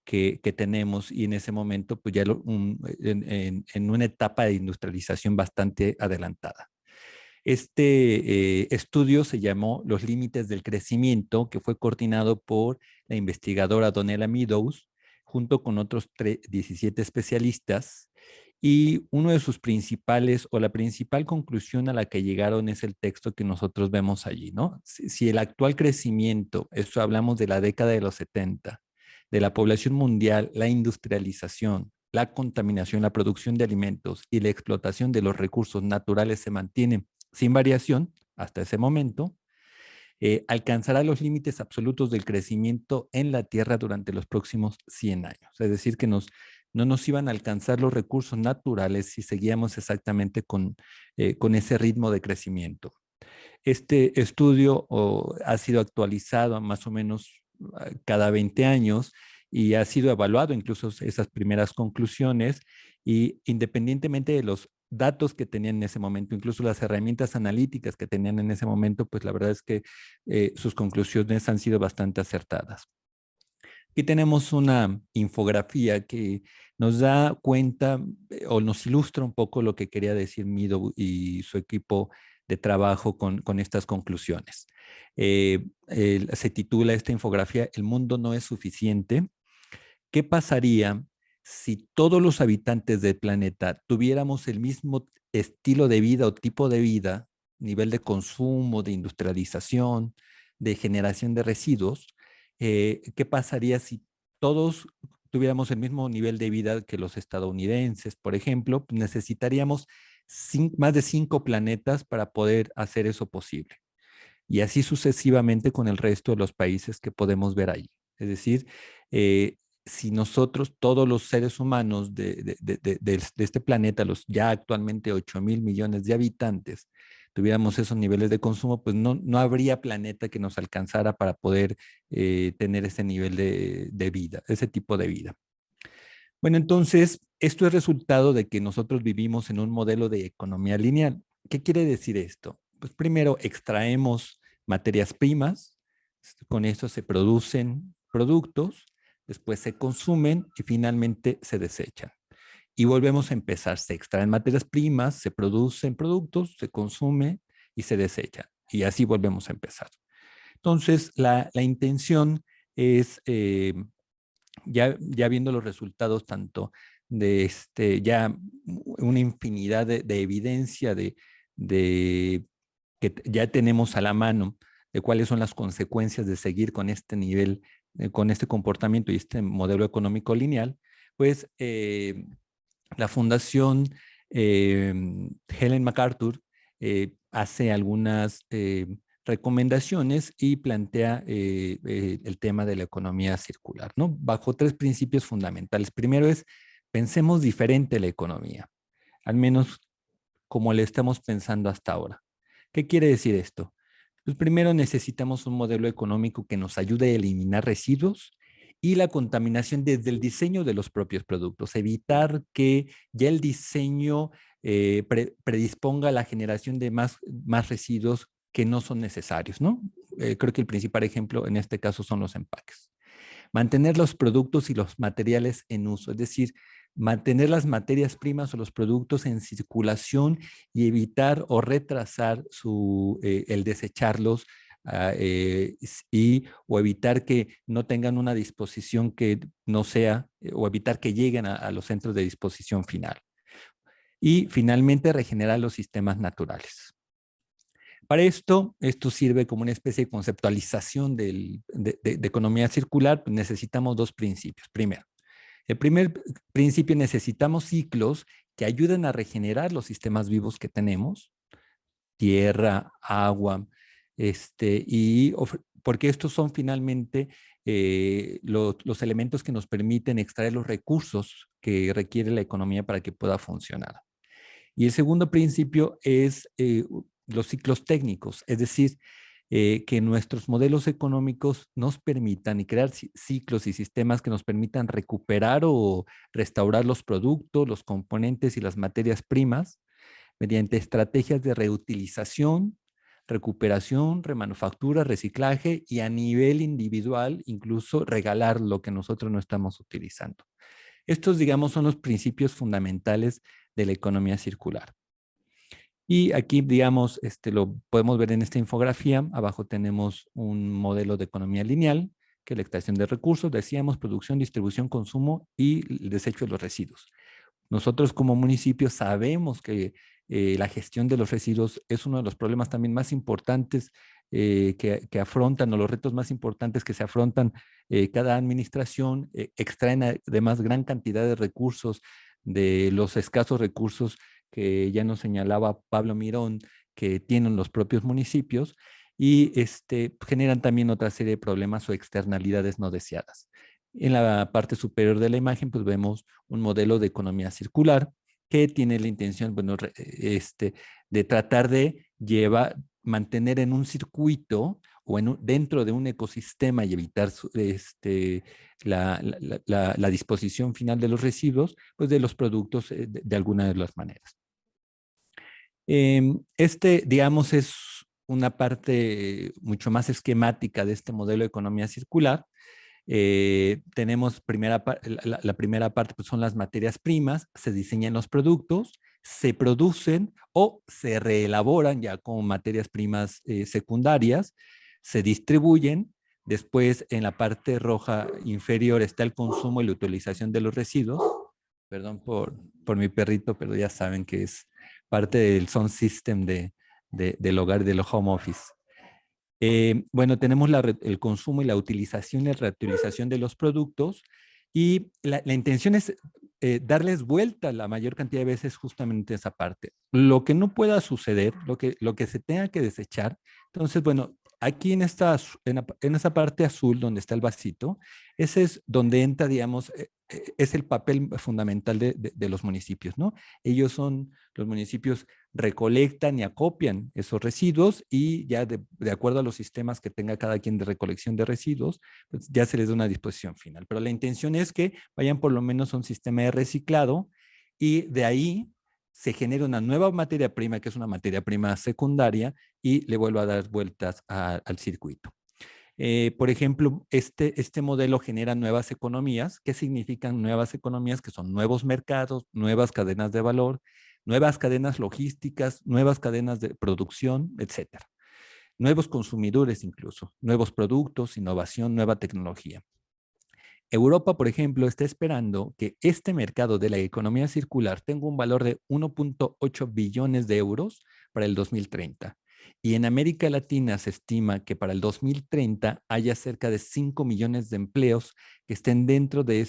que tenemos y en ese momento pues ya en una etapa de industrialización bastante adelantada. Este estudio se llamó Los límites del crecimiento, que fue coordinado por la investigadora Donella Meadows, junto con otros 17 especialistas. Y uno de sus principales, o la principal conclusión a la que llegaron es el texto que nosotros vemos allí, ¿no? Si el actual crecimiento, esto hablamos de la década de los 70, de la población mundial, la industrialización, la contaminación, la producción de alimentos y la explotación de los recursos naturales se mantienen sin variación hasta ese momento, alcanzará los límites absolutos del crecimiento en la Tierra durante los próximos 100 años. Es decir, que no nos iban a alcanzar los recursos naturales si seguíamos exactamente con ese ritmo de crecimiento. Este estudio ha sido actualizado más o menos cada 20 años y ha sido evaluado incluso esas primeras conclusiones y independientemente de los datos que tenían en ese momento, incluso las herramientas analíticas que tenían en ese momento, pues la verdad es que sus conclusiones han sido bastante acertadas. Aquí tenemos una infografía que nos da cuenta o nos ilustra un poco lo que quería decir Mido y su equipo de trabajo con estas conclusiones. Se titula esta infografía "El mundo no es suficiente". ¿Qué pasaría si todos los habitantes del planeta tuviéramos el mismo estilo de vida o tipo de vida, nivel de consumo, de industrialización, de generación de residuos? ¿Qué pasaría si todos tuviéramos el mismo nivel de vida que los estadounidenses, por ejemplo? Necesitaríamos más de 5 planetas para poder hacer eso posible. Y así sucesivamente con el resto de los países que podemos ver ahí. Es decir, si nosotros, todos los seres humanos de este planeta, los ya actualmente 8.000 millones de habitantes, tuviéramos esos niveles de consumo, pues no habría planeta que nos alcanzara para poder tener ese nivel de vida, ese tipo de vida. Bueno, entonces, esto es resultado de que nosotros vivimos en un modelo de economía lineal. ¿Qué quiere decir esto? Pues primero extraemos materias primas, con eso se producen productos, después se consumen y finalmente se desechan. Y volvemos a empezar, se extraen materias primas, se producen productos, se consume y se desechan. Y así volvemos a empezar. Entonces, la intención es, ya viendo los resultados tanto de ya una infinidad de evidencia que ya tenemos a la mano de cuáles son las consecuencias de seguir con este nivel, con este comportamiento y este modelo económico lineal, pues la Fundación Helen MacArthur hace algunas recomendaciones y plantea el tema de la economía circular, ¿no? Bajo 3 principios fundamentales. Primero es, pensemos diferente la economía, al menos como le estamos pensando hasta ahora. ¿Qué quiere decir esto? Pues primero necesitamos un modelo económico que nos ayude a eliminar residuos y la contaminación desde el diseño de los propios productos, evitar que ya el diseño predisponga a la generación de más residuos que no son necesarios, ¿no? Creo que el principal ejemplo en este caso son los empaques. Mantener los productos y los materiales en uso, es decir, mantener las materias primas o los productos en circulación y evitar o retrasar el desecharlos o evitar que no tengan una disposición que no sea, o evitar que lleguen a los centros de disposición final. Y finalmente, regenerar los sistemas naturales. Para esto sirve como una especie de conceptualización de economía circular. Necesitamos 2 principios. Primero, el primer principio, necesitamos ciclos que ayuden a regenerar los sistemas vivos que tenemos, tierra, agua, porque estos son finalmente los elementos que nos permiten extraer los recursos que requiere la economía para que pueda funcionar. Y el segundo principio es los ciclos técnicos, es decir, que nuestros modelos económicos nos permitan y crear ciclos y sistemas que nos permitan recuperar o restaurar los productos, los componentes y las materias primas mediante estrategias de reutilización, recuperación, remanufactura, reciclaje y a nivel individual incluso regalar lo que nosotros no estamos utilizando. Estos, digamos, son los principios fundamentales de la economía circular. Y aquí, digamos, lo podemos ver en esta infografía. Abajo tenemos un modelo de economía lineal, que es la extracción de recursos, decíamos, producción, distribución, consumo y el desecho de los residuos. Nosotros como municipio sabemos que la gestión de los residuos es uno de los problemas también más importantes que afrontan, o los retos más importantes que se afrontan cada administración. Extraen además gran cantidad de recursos, de los escasos recursos que ya nos señalaba Pablo Mirón que tienen los propios municipios, y generan también otra serie de problemas o externalidades no deseadas. En la parte superior de la imagen, pues vemos un modelo de economía circular que tiene la intención, bueno, de tratar de mantener en un circuito o dentro de un ecosistema y evitar la disposición final de los residuos, pues de los productos de alguna de las maneras. Digamos, es una parte mucho más esquemática de este modelo de economía circular. Tenemos la primera parte, pues son las materias primas, se diseñan los productos, se producen o se reelaboran ya como materias primas secundarias, se distribuyen. Después, en la parte roja inferior está el consumo y la utilización de los residuos. Perdón por mi perrito, pero ya saben que es parte del sound system del hogar, del home office. Bueno, tenemos el consumo y la utilización y reutilización de los productos, y la intención es darles vuelta la mayor cantidad de veces justamente esa parte. Lo que no pueda suceder, lo que se tenga que desechar. Entonces, bueno, aquí en esa parte azul donde está el vasito, ese es donde entra, digamos, es el papel fundamental de los municipios, ¿no? Los municipios recolectan y acopian esos residuos, y ya de acuerdo a los sistemas que tenga cada quien de recolección de residuos, pues ya se les da una disposición final. Pero la intención es que vayan por lo menos a un sistema de reciclado, y de ahí se genera una nueva materia prima, que es una materia prima secundaria, y le vuelva a dar vueltas al circuito. Por ejemplo, este modelo genera nuevas economías. ¿Qué significan nuevas economías? Que son nuevos mercados, nuevas cadenas de valor, nuevas cadenas logísticas, nuevas cadenas de producción, etcétera. Nuevos consumidores incluso, nuevos productos, innovación, nueva tecnología. Europa, por ejemplo, está esperando que este mercado de la economía circular tenga un valor de 1.8 billones de euros para el 2030. Y en América Latina se estima que para el 2030 haya cerca de 5 millones de empleos que estén dentro de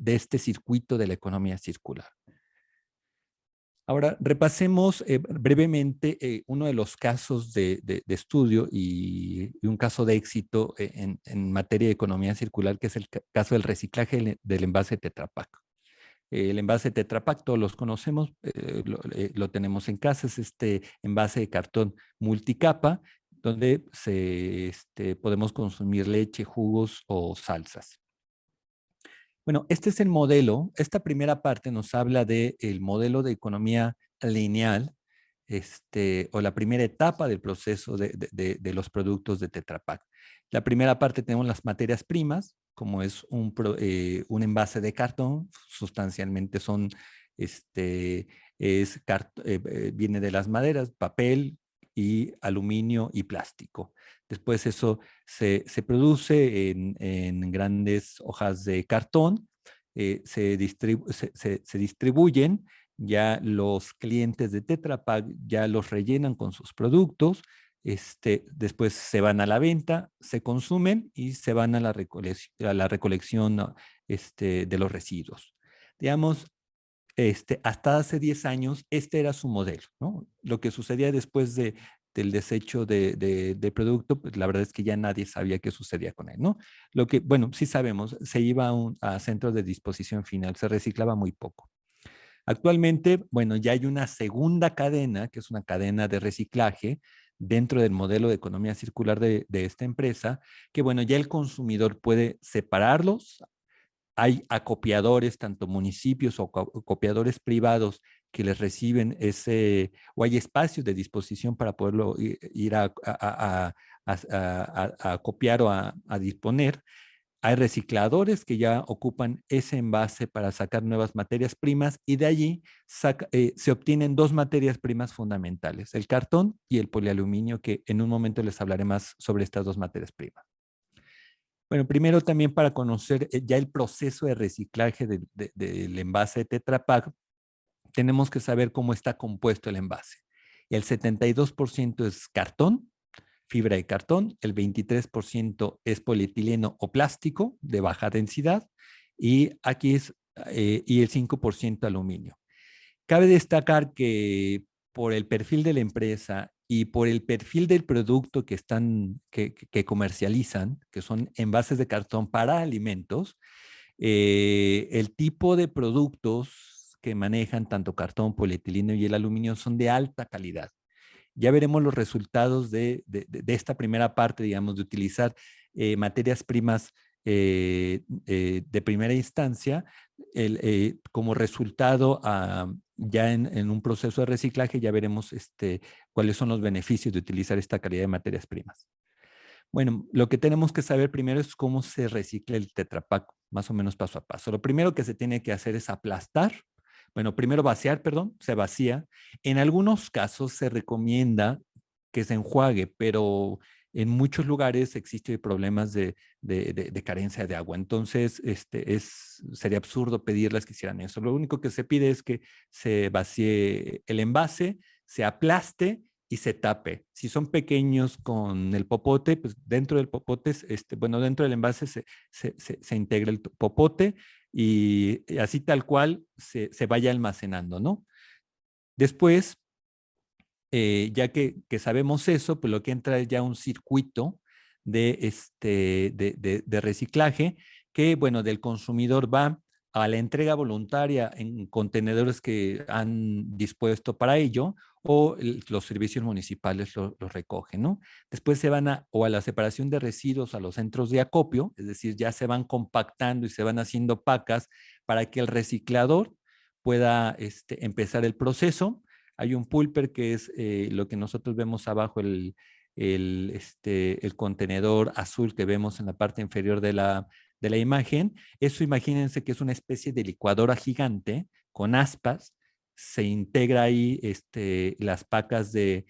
este circuito de la economía circular. Ahora, repasemos brevemente uno de los casos de estudio y un caso de éxito en materia de economía circular, que es el caso del reciclaje del envase Tetra Pak. El envase Tetra Pak, todos los conocemos, lo tenemos en casa, es este envase de cartón multicapa, donde podemos consumir leche, jugos o salsas. Bueno, este es el modelo. Esta primera parte nos habla del modelo de economía lineal, o la primera etapa del proceso de los productos de Tetra Pak. La primera parte tenemos las materias primas, como es un envase de cartón, sustancialmente viene de las maderas, papel y aluminio y plástico. Después eso se produce en grandes hojas de cartón, se distribuyen, ya los clientes de Tetra Pak ya los rellenan con sus productos, después se van a la venta, se consumen y se van a la recolección de los residuos. Digamos, hasta hace 10 años, este era su modelo, ¿no? Lo que sucedía después del desecho de producto, pues la verdad es que ya nadie sabía qué sucedía con él, ¿no? Lo que, bueno, sí sabemos, se iba a centros de disposición final, se reciclaba muy poco. Actualmente, bueno, ya hay una segunda cadena, que es una cadena de reciclaje dentro del modelo de economía circular de esta empresa, que bueno, ya el consumidor puede separarlos. Hay acopiadores, tanto municipios o acopiadores privados que les reciben o hay espacios de disposición para poderlo ir a acopiar o a disponer. Hay recicladores que ya ocupan ese envase para sacar nuevas materias primas, y de allí se obtienen dos materias primas fundamentales, el cartón y el polialuminio, que en un momento les hablaré más sobre estas dos materias primas. Bueno, primero también para conocer ya el proceso de reciclaje del envase de Tetra Pak, tenemos que saber cómo está compuesto el envase. El 72% es cartón, fibra de cartón, el 23% es polietileno o plástico de baja densidad, y aquí y el 5% aluminio. Cabe destacar que por el perfil de la empresa y por el perfil del producto que comercializan, que son envases de cartón para alimentos, el tipo de productos que manejan, tanto cartón, polietileno y el aluminio, son de alta calidad. Ya veremos los resultados de esta primera parte, digamos, de utilizar materias primas de primera instancia como resultado ya en un proceso de reciclaje ya veremos cuáles son los beneficios de utilizar esta calidad de materias primas. Bueno, lo que tenemos que saber primero es cómo se recicla el Tetra Pak, más o menos paso a paso. Lo primero que se tiene que hacer es aplastar. Bueno, primero vaciar, perdón, se vacía. En algunos casos se recomienda que se enjuague, pero en muchos lugares existen problemas de carencia de agua. Entonces, sería absurdo pedirles que hicieran eso. Lo único que se pide es que se vacíe el envase, se aplaste y se tape. Si son pequeños con el popote, pues dentro del popote, dentro del envase se integra el popote y así tal cual se vaya almacenando, ¿no? Después, ya que sabemos eso, pues lo que entra es ya un circuito de reciclaje que, bueno, del consumidor va a la entrega voluntaria en contenedores que han dispuesto para ello o los servicios municipales lo recogen, ¿no? Después se van a la separación de residuos a los centros de acopio, es decir, ya se van compactando y se van haciendo pacas para que el reciclador pueda empezar el proceso. Hay un pulper que es lo que nosotros vemos abajo, el contenedor azul que vemos en la parte inferior de la imagen. Eso imagínense que es una especie de licuadora gigante con aspas. Se integra ahí las pacas del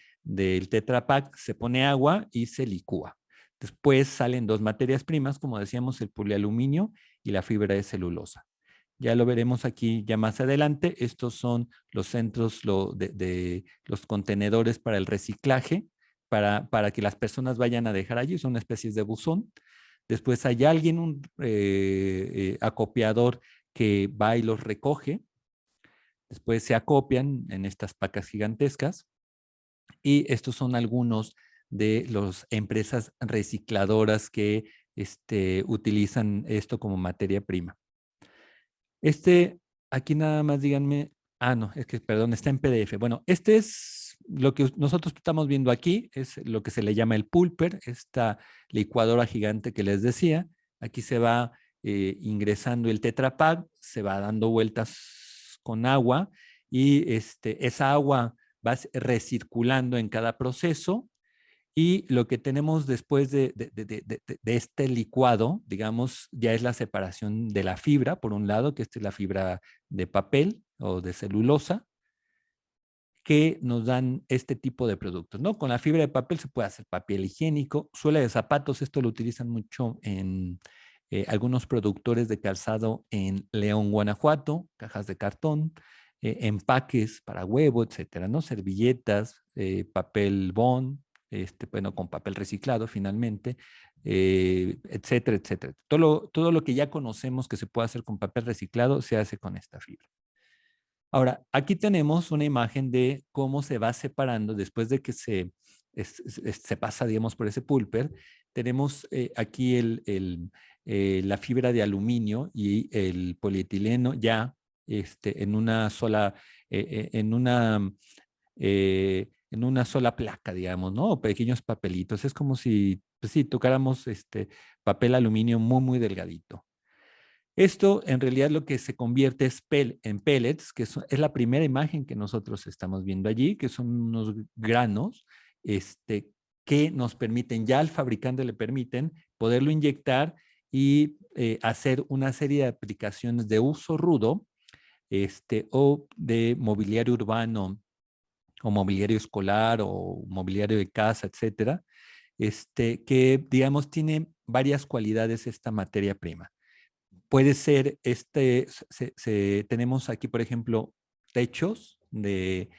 Tetra Pak, se pone agua y se licúa. Después salen dos materias primas, como decíamos, el polialuminio y la fibra de celulosa. Ya lo veremos aquí ya más adelante. Estos son los centros de los contenedores para el reciclaje, para que las personas vayan a dejar allí. Son especies de buzón. Después hay alguien, un acopiador que va y los recoge. Después se acopian en estas pacas gigantescas. Y estos son algunos de las empresas recicladoras que utilizan esto como materia prima. Aquí nada más díganme, no, es que, perdón, está en PDF. Bueno, es lo que nosotros estamos viendo aquí, es lo que se le llama el pulper, esta licuadora gigante que les decía. Aquí se va ingresando el Tetra Pak, se va dando vueltas con agua y esa agua va recirculando en cada proceso. Y lo que tenemos después de este licuado, digamos, ya es la separación de la fibra, por un lado, que esta es la fibra de papel o de celulosa, que nos dan este tipo de productos, ¿no? Con la fibra de papel se puede hacer papel higiénico, suela de zapatos, esto lo utilizan mucho en algunos productores de calzado en León, Guanajuato, cajas de cartón, empaques para huevo, etcétera, ¿no? Servilletas, papel bond, bueno, con papel reciclado finalmente, etcétera, etcétera. Todo lo que ya conocemos que se puede hacer con papel reciclado se hace con esta fibra. Ahora, aquí tenemos una imagen de cómo se va separando después de que se pasa, digamos, por ese pulper. Tenemos aquí la fibra de aluminio y el polietileno ya en una sola, en una sola placa, digamos, ¿no? O pequeños papelitos. Es como si, pues sí, tocáramos papel aluminio muy, muy delgadito. Esto en realidad lo que se convierte es en pellets, que es la primera imagen que nosotros estamos viendo allí, que son unos granos que nos permiten, ya al fabricante le permiten poderlo inyectar y hacer una serie de aplicaciones de uso rudo o de mobiliario urbano o mobiliario escolar o mobiliario de casa, etcétera, que digamos tiene varias cualidades esta materia prima. Puede ser, tenemos aquí, por ejemplo, techos de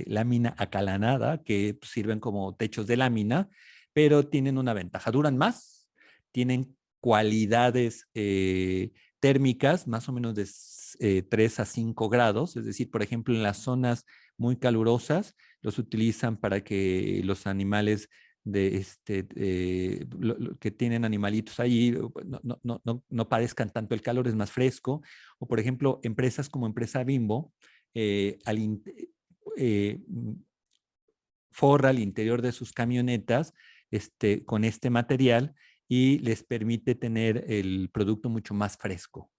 lámina acalanada que sirven como techos de lámina, pero tienen una ventaja, duran más, tienen cualidades térmicas más o menos de 3 a 5 grados, es decir, por ejemplo, en las zonas muy calurosas los utilizan para que los animales que tienen animalitos ahí no padezcan tanto el calor, es más fresco. O por ejemplo, empresas como Empresa Bimbo forra al interior de sus camionetas con este material y les permite tener el producto mucho más fresco.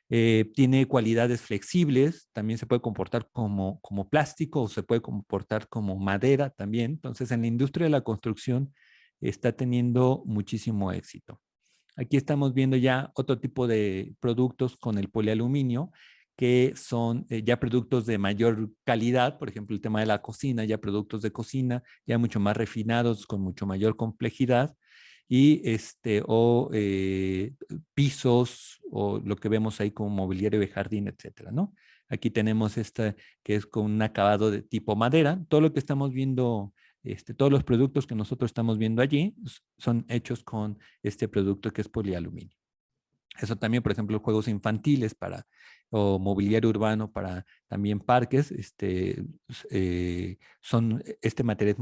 Tiene cualidades flexibles, también se puede comportar como plástico o se puede comportar como madera también. Entonces, en la industria de la construcción está teniendo muchísimo éxito. Aquí estamos viendo ya otro tipo de productos con el polialuminio, que son ya productos de mayor calidad, por ejemplo, el tema de la cocina, ya productos de cocina, ya mucho más refinados, con mucho mayor complejidad, y pisos, o lo que vemos ahí como mobiliario de jardín, etcétera, ¿no? Aquí tenemos esta que es con un acabado de tipo madera. Todo lo que estamos viendo, todos los productos que nosotros estamos viendo allí son hechos con este producto que es polialuminio. Eso también, por ejemplo, juegos infantiles o mobiliario urbano para también parques, este material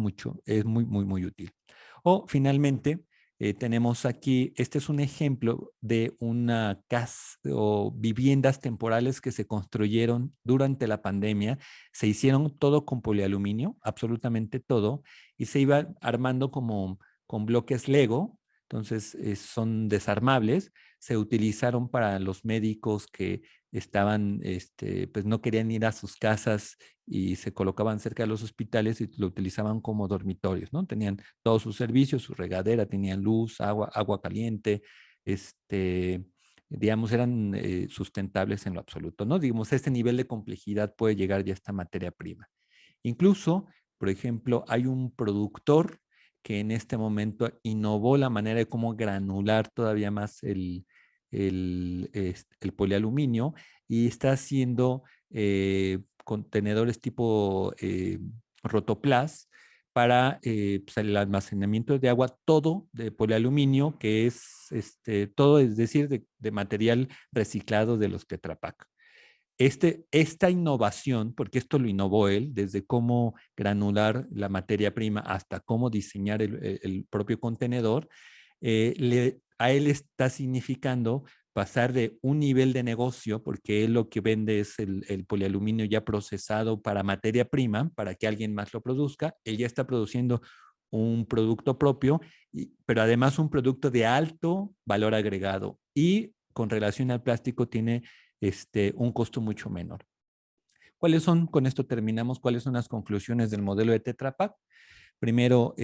es muy útil. O finalmente, tenemos aquí, este es un ejemplo de una casa o viviendas temporales que se construyeron durante la pandemia. Se hicieron todo con polialuminio, absolutamente todo, y se iba armando como con bloques Lego. Entonces, son desarmables. Se utilizaron para los médicos que estaban, pues no querían ir a sus casas y se colocaban cerca de los hospitales y lo utilizaban como dormitorios, ¿no? Tenían todos sus servicios, su regadera, tenían luz, agua caliente, digamos, eran sustentables en lo absoluto, ¿no? Digamos, a este nivel de complejidad puede llegar ya esta materia prima. Incluso, por ejemplo, hay un productor que en este momento innovó la manera de cómo granular todavía más el polialuminio y está haciendo contenedores tipo rotoplas para pues, el almacenamiento de agua, todo de polialuminio, que es todo, es decir, de material reciclado de los Tetra Pak. Esta innovación, porque esto lo innovó él, desde cómo granular la materia prima hasta cómo diseñar el propio contenedor, a él está significando pasar de un nivel de negocio, porque él lo que vende es el polialuminio ya procesado para materia prima, para que alguien más lo produzca. Él ya está produciendo un producto propio, pero además un producto de alto valor agregado y con relación al plástico tiene un costo mucho menor. ¿Cuáles son, con esto terminamos, cuáles son las conclusiones del modelo de Tetra Pak? Primero,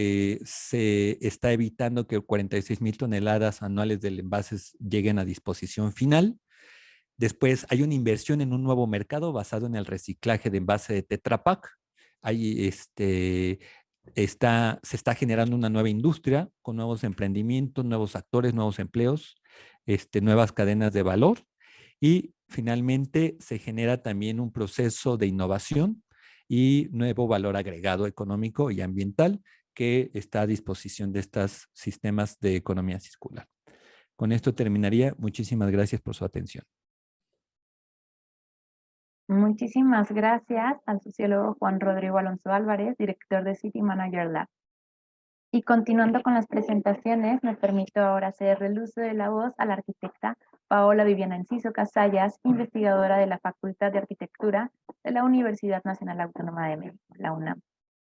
se está evitando que 46,000 toneladas anuales de envases lleguen a disposición final. Después, hay una inversión en un nuevo mercado basado en el reciclaje de envase de Tetra Pak. Hay, se está generando una nueva industria con nuevos emprendimientos, nuevos actores, nuevos empleos, nuevas cadenas de valor. Y finalmente se genera también un proceso de innovación y nuevo valor agregado económico y ambiental que está a disposición de estos sistemas de economía circular. Con esto terminaría. Muchísimas gracias por su atención. Muchísimas gracias al sociólogo Juan Rodrigo Alonso Álvarez, director de City Manager Lab. Y continuando con las presentaciones, me permito ahora hacer el uso de la voz a la arquitecta Paola Viviana Enciso Casallas, investigadora de la Facultad de Arquitectura de la Universidad Nacional Autónoma de México, la UNAM.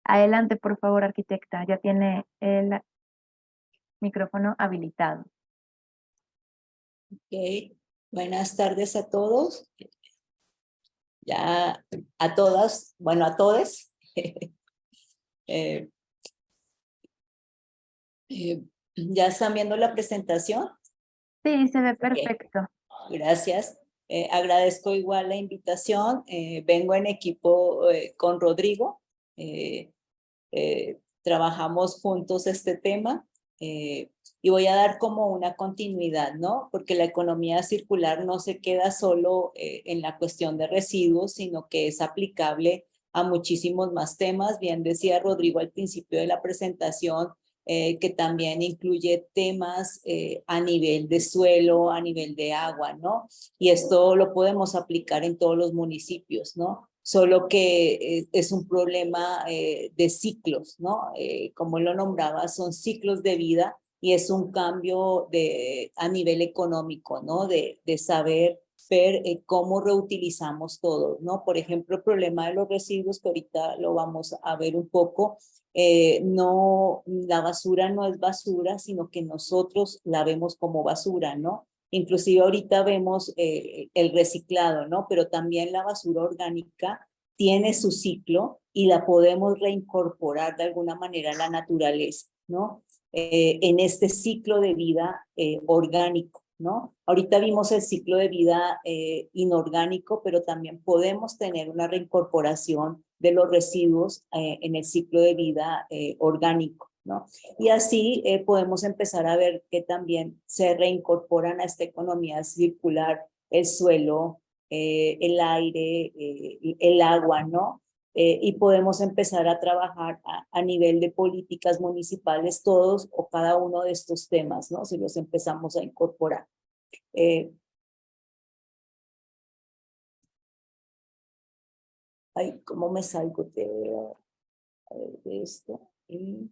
Adelante, por favor, arquitecta, ya tiene el micrófono habilitado. Ok, buenas tardes a todos. Ya a todas, bueno, a todos. ¿Ya están viendo la presentación? Sí, se ve perfecto. Okay. Gracias. Agradezco igual la invitación. Vengo en equipo con Rodrigo. Trabajamos juntos este tema. Y voy a dar como una continuidad, ¿no? Porque la economía circular no se queda solo en la cuestión de residuos, sino que es aplicable a muchísimos más temas. Bien decía Rodrigo al principio de la presentación, que también incluye temas a nivel de suelo, a nivel de agua, ¿no? Y esto lo podemos aplicar en todos los municipios, ¿no? Solo que es un problema de ciclos, ¿no? Como lo nombraba, son ciclos de vida y es un cambio a nivel económico, ¿no? De saber ver cómo reutilizamos todo, ¿no? Por ejemplo, el problema de los residuos, que ahorita lo vamos a ver un poco, no, la basura no es basura, sino que nosotros la vemos como basura, ¿no? Inclusive ahorita vemos el reciclado, ¿no? Pero también la basura orgánica tiene su ciclo y la podemos reincorporar de alguna manera a la naturaleza, ¿no? En este ciclo de vida orgánico, ¿no? Ahorita vimos el ciclo de vida inorgánico, pero también podemos tener una reincorporación de los residuos en el ciclo de vida orgánico, ¿no? Y así podemos empezar a ver que también se reincorporan a esta economía circular el suelo, el aire, el agua, ¿no? Y podemos empezar a trabajar a nivel de políticas municipales todos o cada uno de estos temas, ¿no? Si los empezamos a incorporar. Ay, ¿cómo me salgo de esto? Y,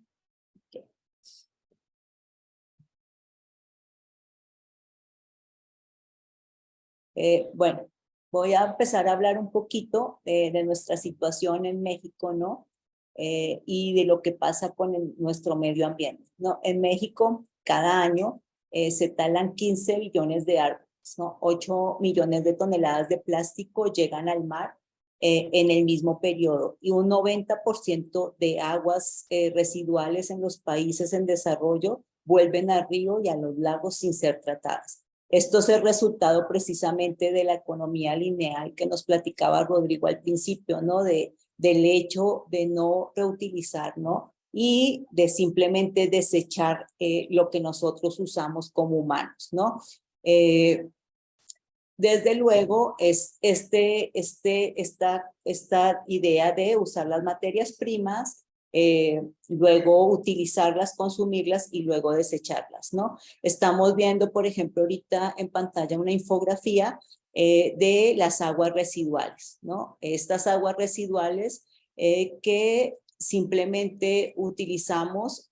okay. Bueno, voy a empezar a hablar un poquito de nuestra situación en México, ¿no? Y de lo que pasa con nuestro medio ambiente, ¿no? En México, cada año se talan 15 billones de árboles, ¿no? 8 millones de toneladas de plástico llegan al mar en el mismo periodo y un 90% de aguas residuales en los países en desarrollo vuelven al río y a los lagos sin ser tratadas. Esto es el resultado precisamente de la economía lineal que nos platicaba Rodrigo al principio, ¿no? Del hecho de no reutilizar, ¿no? Y de simplemente desechar lo que nosotros usamos como humanos, ¿no? Desde luego, es esta idea de usar las materias primas, luego utilizarlas, consumirlas y luego desecharlas, ¿no? Estamos viendo, por ejemplo, ahorita en pantalla una infografía de las aguas residuales, ¿no? Estas aguas residuales que simplemente utilizamos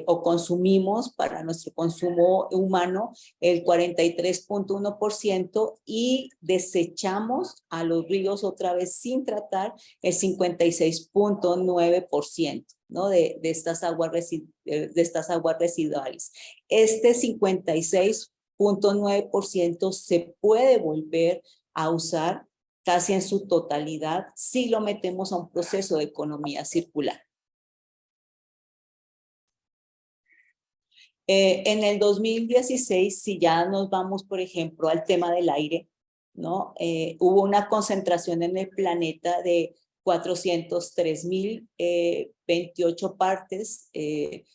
o consumimos para nuestro consumo humano el 43.1% y desechamos a los ríos otra vez sin tratar el 56.9%, ¿no? de estas aguas residuales. Este 56.9% se puede volver a usar casi en su totalidad si lo metemos a un proceso de economía circular. En el 2016, si ya nos vamos, por ejemplo, al tema del aire, ¿no? Hubo una concentración en el planeta de 403.028 partes de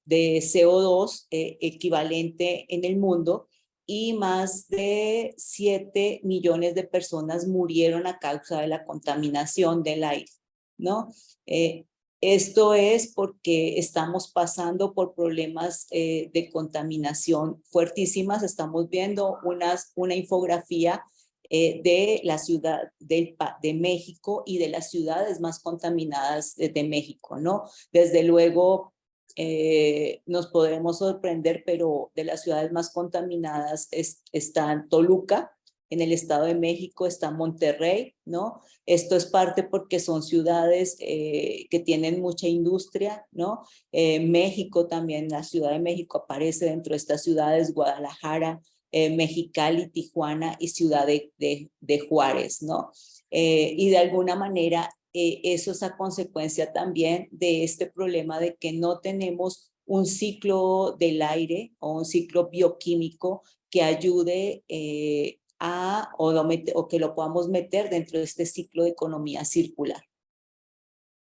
CO2 equivalente en el mundo, y más de 7 millones de personas murieron a causa de la contaminación del aire, ¿no? Esto es porque estamos pasando por problemas de contaminación fuertísimas. Estamos viendo una infografía de la ciudad de México y de las ciudades más contaminadas de México, ¿no? Desde luego, nos podremos sorprender, pero de las ciudades más contaminadas están Toluca, en el Estado de México está Monterrey, ¿no? Esto es parte porque son ciudades que tienen mucha industria, ¿no? México también, la Ciudad de México aparece dentro de estas ciudades, Guadalajara, Mexicali, Tijuana y Ciudad de Juárez, ¿no? Y de alguna manera eso es a consecuencia también de este problema de que no tenemos un ciclo del aire o un ciclo bioquímico que ayude o que lo podamos meter dentro de este ciclo de economía circular,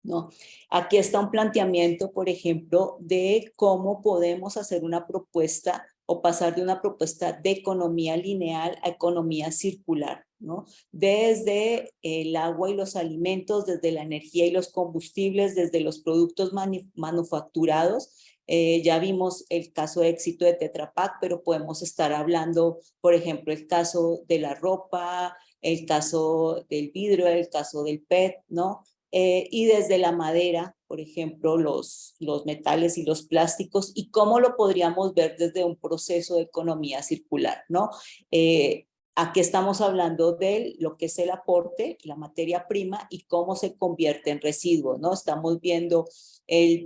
¿no? Aquí está un planteamiento, por ejemplo, de cómo podemos hacer una propuesta o pasar de una propuesta de economía lineal a economía circular, ¿no? Desde el agua y los alimentos, desde la energía y los combustibles, desde los productos manufacturados. Ya vimos el caso de éxito de Tetra Pak, pero podemos estar hablando, por ejemplo, el caso de la ropa, el caso del vidrio, el caso del PET, ¿no? Y desde la madera, por ejemplo, los metales y los plásticos, y cómo lo podríamos ver desde un proceso de economía circular, ¿no? Aquí estamos hablando de lo que es el aporte, la materia prima y cómo se convierte en residuo, ¿no? Estamos viendo,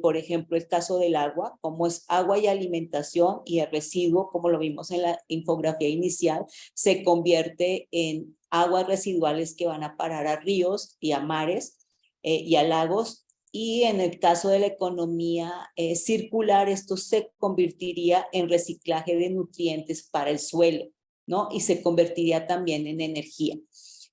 por ejemplo, el caso del agua, cómo es agua y alimentación, y el residuo, como lo vimos en la infografía inicial, se convierte en aguas residuales que van a parar a ríos y a mares y a lagos. Y en el caso de la economía circular, esto se convertiría en reciclaje de nutrientes para el suelo, ¿no? Y se convertiría también en energía.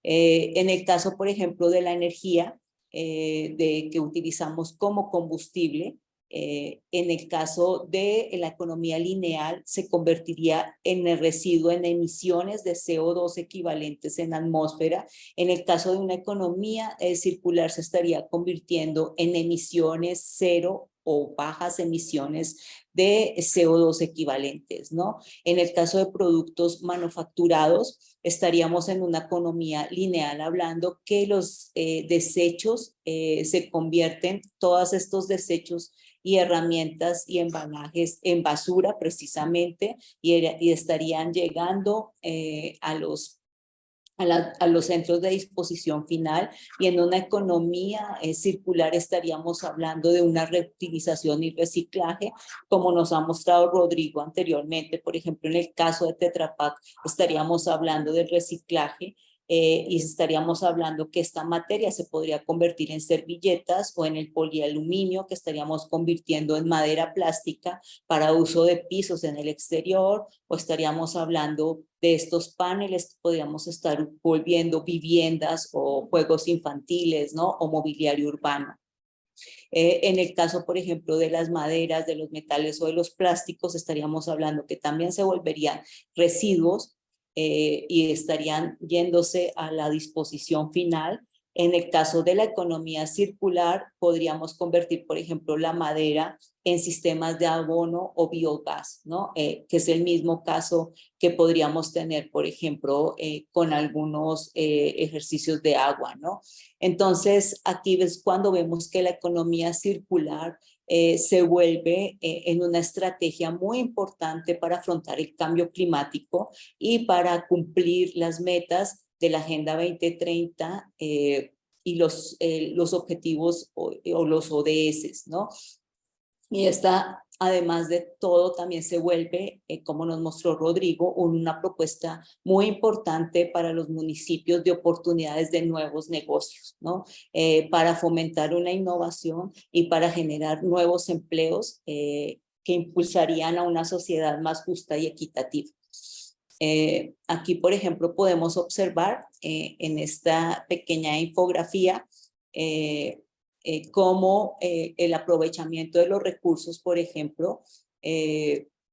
En el caso, por ejemplo, de la energía que utilizamos como combustible, en el caso de la economía lineal, se convertiría en el residuo en emisiones de CO2 equivalentes en atmósfera. En el caso de una economía circular, se estaría convirtiendo en emisiones cero o bajas emisiones de CO2 equivalentes, ¿no? En el caso de productos manufacturados, estaríamos en una economía lineal, hablando que los desechos se convierten, todos estos desechos y herramientas y embalajes en basura precisamente, y estarían llegando a los centros de disposición final, y en una economía circular estaríamos hablando de una reutilización y reciclaje, como nos ha mostrado Rodrigo anteriormente. Por ejemplo, en el caso de Tetra Pak estaríamos hablando del reciclaje, y estaríamos hablando que esta materia se podría convertir en servilletas o en el polialuminio, que estaríamos convirtiendo en madera plástica para uso de pisos en el exterior, o estaríamos hablando de estos paneles que podríamos estar volviendo viviendas o juegos infantiles, ¿no? O mobiliario urbano. En el caso, por ejemplo, de las maderas, de los metales o de los plásticos, estaríamos hablando que también se volverían residuos y estarían yéndose a la disposición final. En el caso de la economía circular, podríamos convertir, por ejemplo, la madera en sistemas de abono o biogás, ¿no? Que es el mismo caso que podríamos tener, por ejemplo, con algunos ejercicios de agua, ¿no? Entonces, aquí es cuando vemos que la economía circular se vuelve en una estrategia muy importante para afrontar el cambio climático y para cumplir las metas de la Agenda 2030 y los objetivos o los ODS, ¿no? Y esta, además de todo, también se vuelve, como nos mostró Rodrigo, una propuesta muy importante para los municipios de oportunidades de nuevos negocios, ¿no? Para fomentar una innovación y para generar nuevos empleos que impulsarían a una sociedad más justa y equitativa. Aquí, por ejemplo, podemos observar en esta pequeña infografía cómo el aprovechamiento de los recursos, por ejemplo,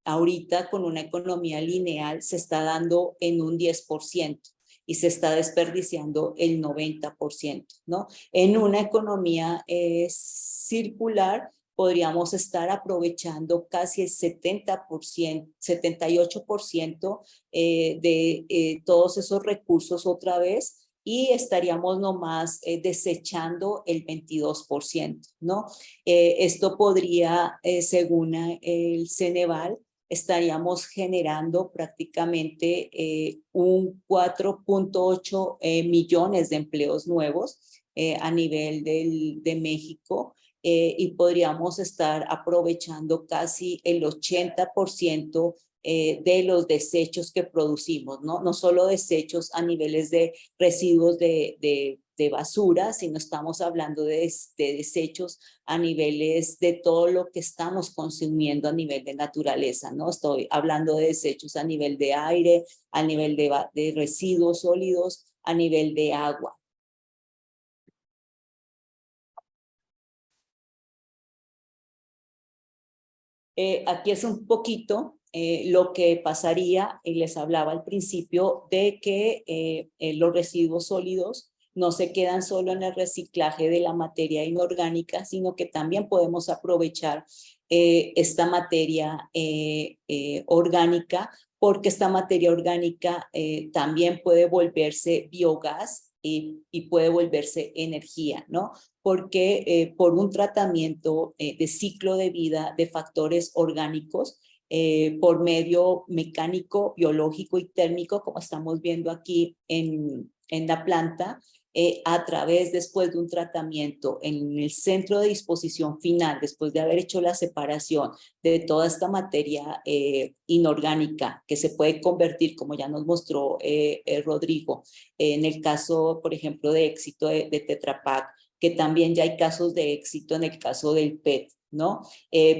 ahorita con una economía lineal se está dando en un 10% y se está desperdiciando el 90%, ¿no? En una economía circular podríamos estar aprovechando casi el 70%, 78% de todos esos recursos otra vez, y estaríamos nomás desechando el 22%, ¿no? Esto podría, según el Ceneval, estaríamos generando prácticamente un 4.8 millones de empleos nuevos a nivel de México, y podríamos estar aprovechando casi el 80% de los desechos que producimos, ¿no? No solo desechos a niveles de residuos de basura, sino estamos hablando de desechos a niveles de todo lo que estamos consumiendo a nivel de naturaleza, ¿no? Estoy hablando de desechos a nivel de aire, a nivel de residuos sólidos, a nivel de agua. Aquí es un poquito lo que pasaría, y les hablaba al principio, de que los residuos sólidos no se quedan solo en el reciclaje de la materia inorgánica, sino que también podemos aprovechar esta materia orgánica, porque esta materia orgánica también puede volverse biogás y puede volverse energía, ¿no? Porque por un tratamiento de ciclo de vida de factores orgánicos, por medio mecánico, biológico y térmico, como estamos viendo aquí en la planta, a través después de un tratamiento en el centro de disposición final, después de haber hecho la separación de toda esta materia inorgánica que se puede convertir, como ya nos mostró Rodrigo, en el caso, por ejemplo, de éxito de Tetra Pak, que también ya hay casos de éxito en el caso del PET, ¿no?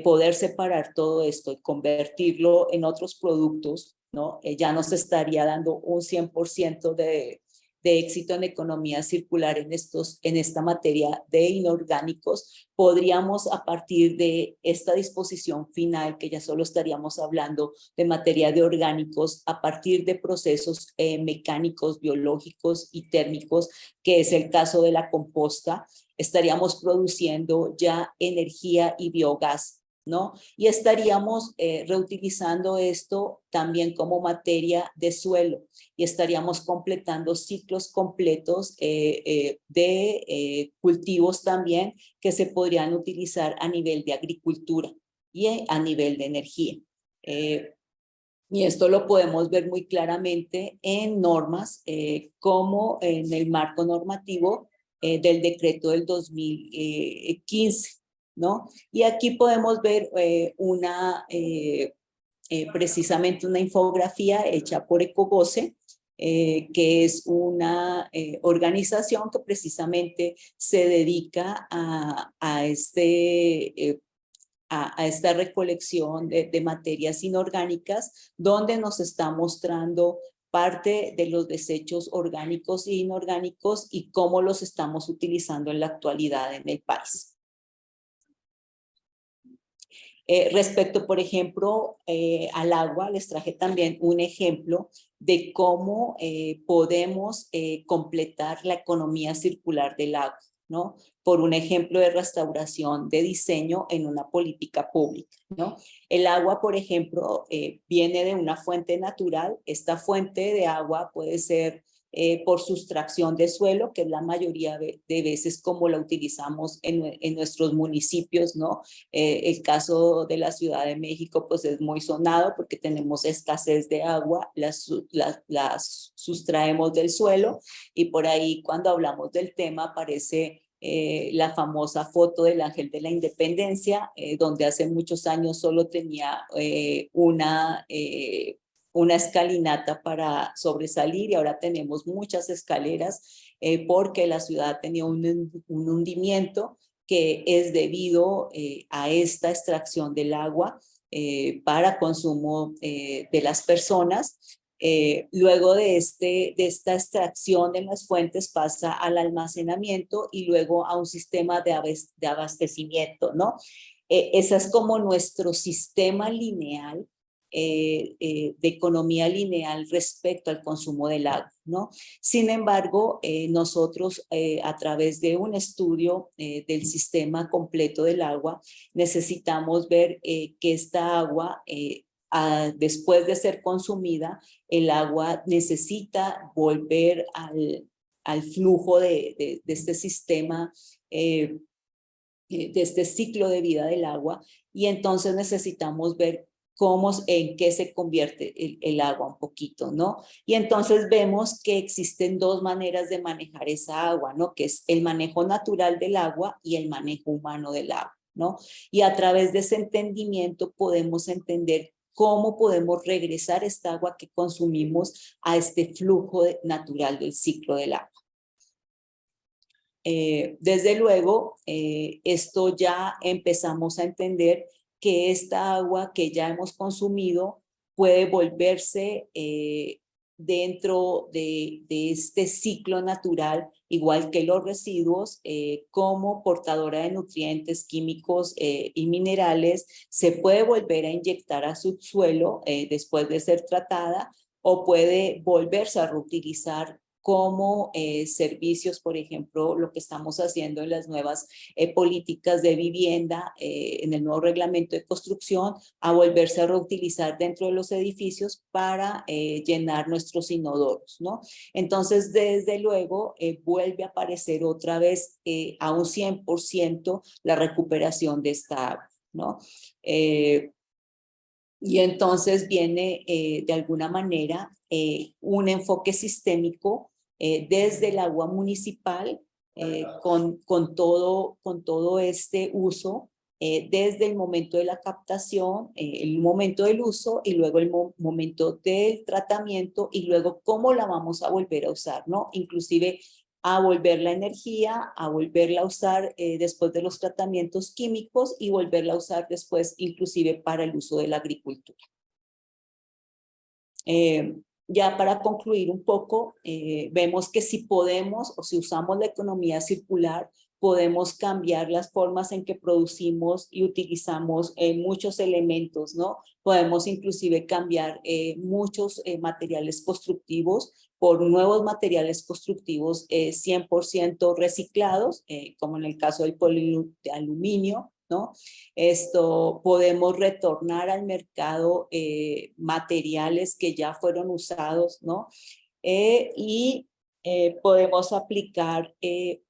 Poder separar todo esto y convertirlo en otros productos, ¿no? Ya nos estaría dando un 100% de éxito en economía circular en esta materia de inorgánicos. Podríamos, a partir de esta disposición final, que ya solo estaríamos hablando de materia de orgánicos, a partir de procesos mecánicos, biológicos y térmicos, que es el caso de la composta, estaríamos produciendo ya energía y biogás, ¿no? Y estaríamos reutilizando esto también como materia de suelo y estaríamos completando ciclos completos de cultivos también que se podrían utilizar a nivel de agricultura y a nivel de energía. Y esto lo podemos ver muy claramente en normas como en el marco normativo del decreto del 2015. ¿No? Y aquí podemos ver precisamente una infografía hecha por Ecogoce, que es una organización que precisamente se dedica a esta recolección de materias inorgánicas, donde nos está mostrando parte de los desechos orgánicos e inorgánicos y cómo los estamos utilizando en la actualidad en el país. Respecto, por ejemplo, al agua, les traje también un ejemplo de cómo podemos completar la economía circular del agua, ¿no? Por un ejemplo de restauración de diseño en una política pública, ¿no? El agua, por ejemplo, viene de una fuente natural. Esta fuente de agua puede ser por sustracción de suelo, que es la mayoría de veces como la utilizamos en nuestros municipios, ¿no? El caso de la Ciudad de México pues es muy sonado porque tenemos escasez de agua, las sustraemos del suelo y por ahí cuando hablamos del tema aparece la famosa foto del Ángel de la Independencia, donde hace muchos años solo tenía una escalinata para sobresalir y ahora tenemos muchas escaleras porque la ciudad tenía un hundimiento que es debido a esta extracción del agua para consumo de las personas. Luego de esta extracción en las fuentes pasa al almacenamiento y luego a un sistema de abastecimiento, ¿no? Ese es como nuestro sistema lineal de economía lineal respecto al consumo del agua, ¿no? Sin embargo, nosotros a través de un estudio del sistema completo del agua necesitamos ver que esta agua después de ser consumida, el agua necesita volver al flujo de este sistema, de este ciclo de vida del agua, y entonces necesitamos ver en qué se convierte el agua un poquito, ¿no? Y entonces vemos que existen dos maneras de manejar esa agua, ¿no? Que es el manejo natural del agua y el manejo humano del agua, ¿no? Y a través de ese entendimiento podemos entender cómo podemos regresar esta agua que consumimos a este flujo natural del ciclo del agua. Desde luego, esto ya empezamos a entender que esta agua que ya hemos consumido puede volverse dentro de este ciclo natural, igual que los residuos, como portadora de nutrientes químicos y minerales, se puede volver a inyectar a subsuelo después de ser tratada o puede volverse a reutilizar como servicios, por ejemplo, lo que estamos haciendo en las nuevas políticas de vivienda, en el nuevo reglamento de construcción, a volverse a reutilizar dentro de los edificios para llenar nuestros inodoros, ¿no? Entonces, desde luego, vuelve a aparecer otra vez a un 100% la recuperación de esta agua, ¿no? Y entonces viene de alguna manera un enfoque sistémico desde el agua municipal con todo este uso desde el momento de la captación, el momento del uso y luego el momento del tratamiento y luego cómo la vamos a volver a usar, ¿no? Inclusive a volver la energía, a volverla a usar después de los tratamientos químicos y volverla a usar después inclusive para el uso de la agricultura. Ya para concluir un poco, vemos que si podemos o si usamos la economía circular, podemos cambiar las formas en que producimos y utilizamos muchos elementos, ¿no? Podemos inclusive cambiar muchos materiales constructivos por nuevos materiales constructivos 100% reciclados, como en el caso del polialuminio, ¿no? Esto podemos retornar al mercado materiales que ya fueron usados, ¿no? Podemos aplicar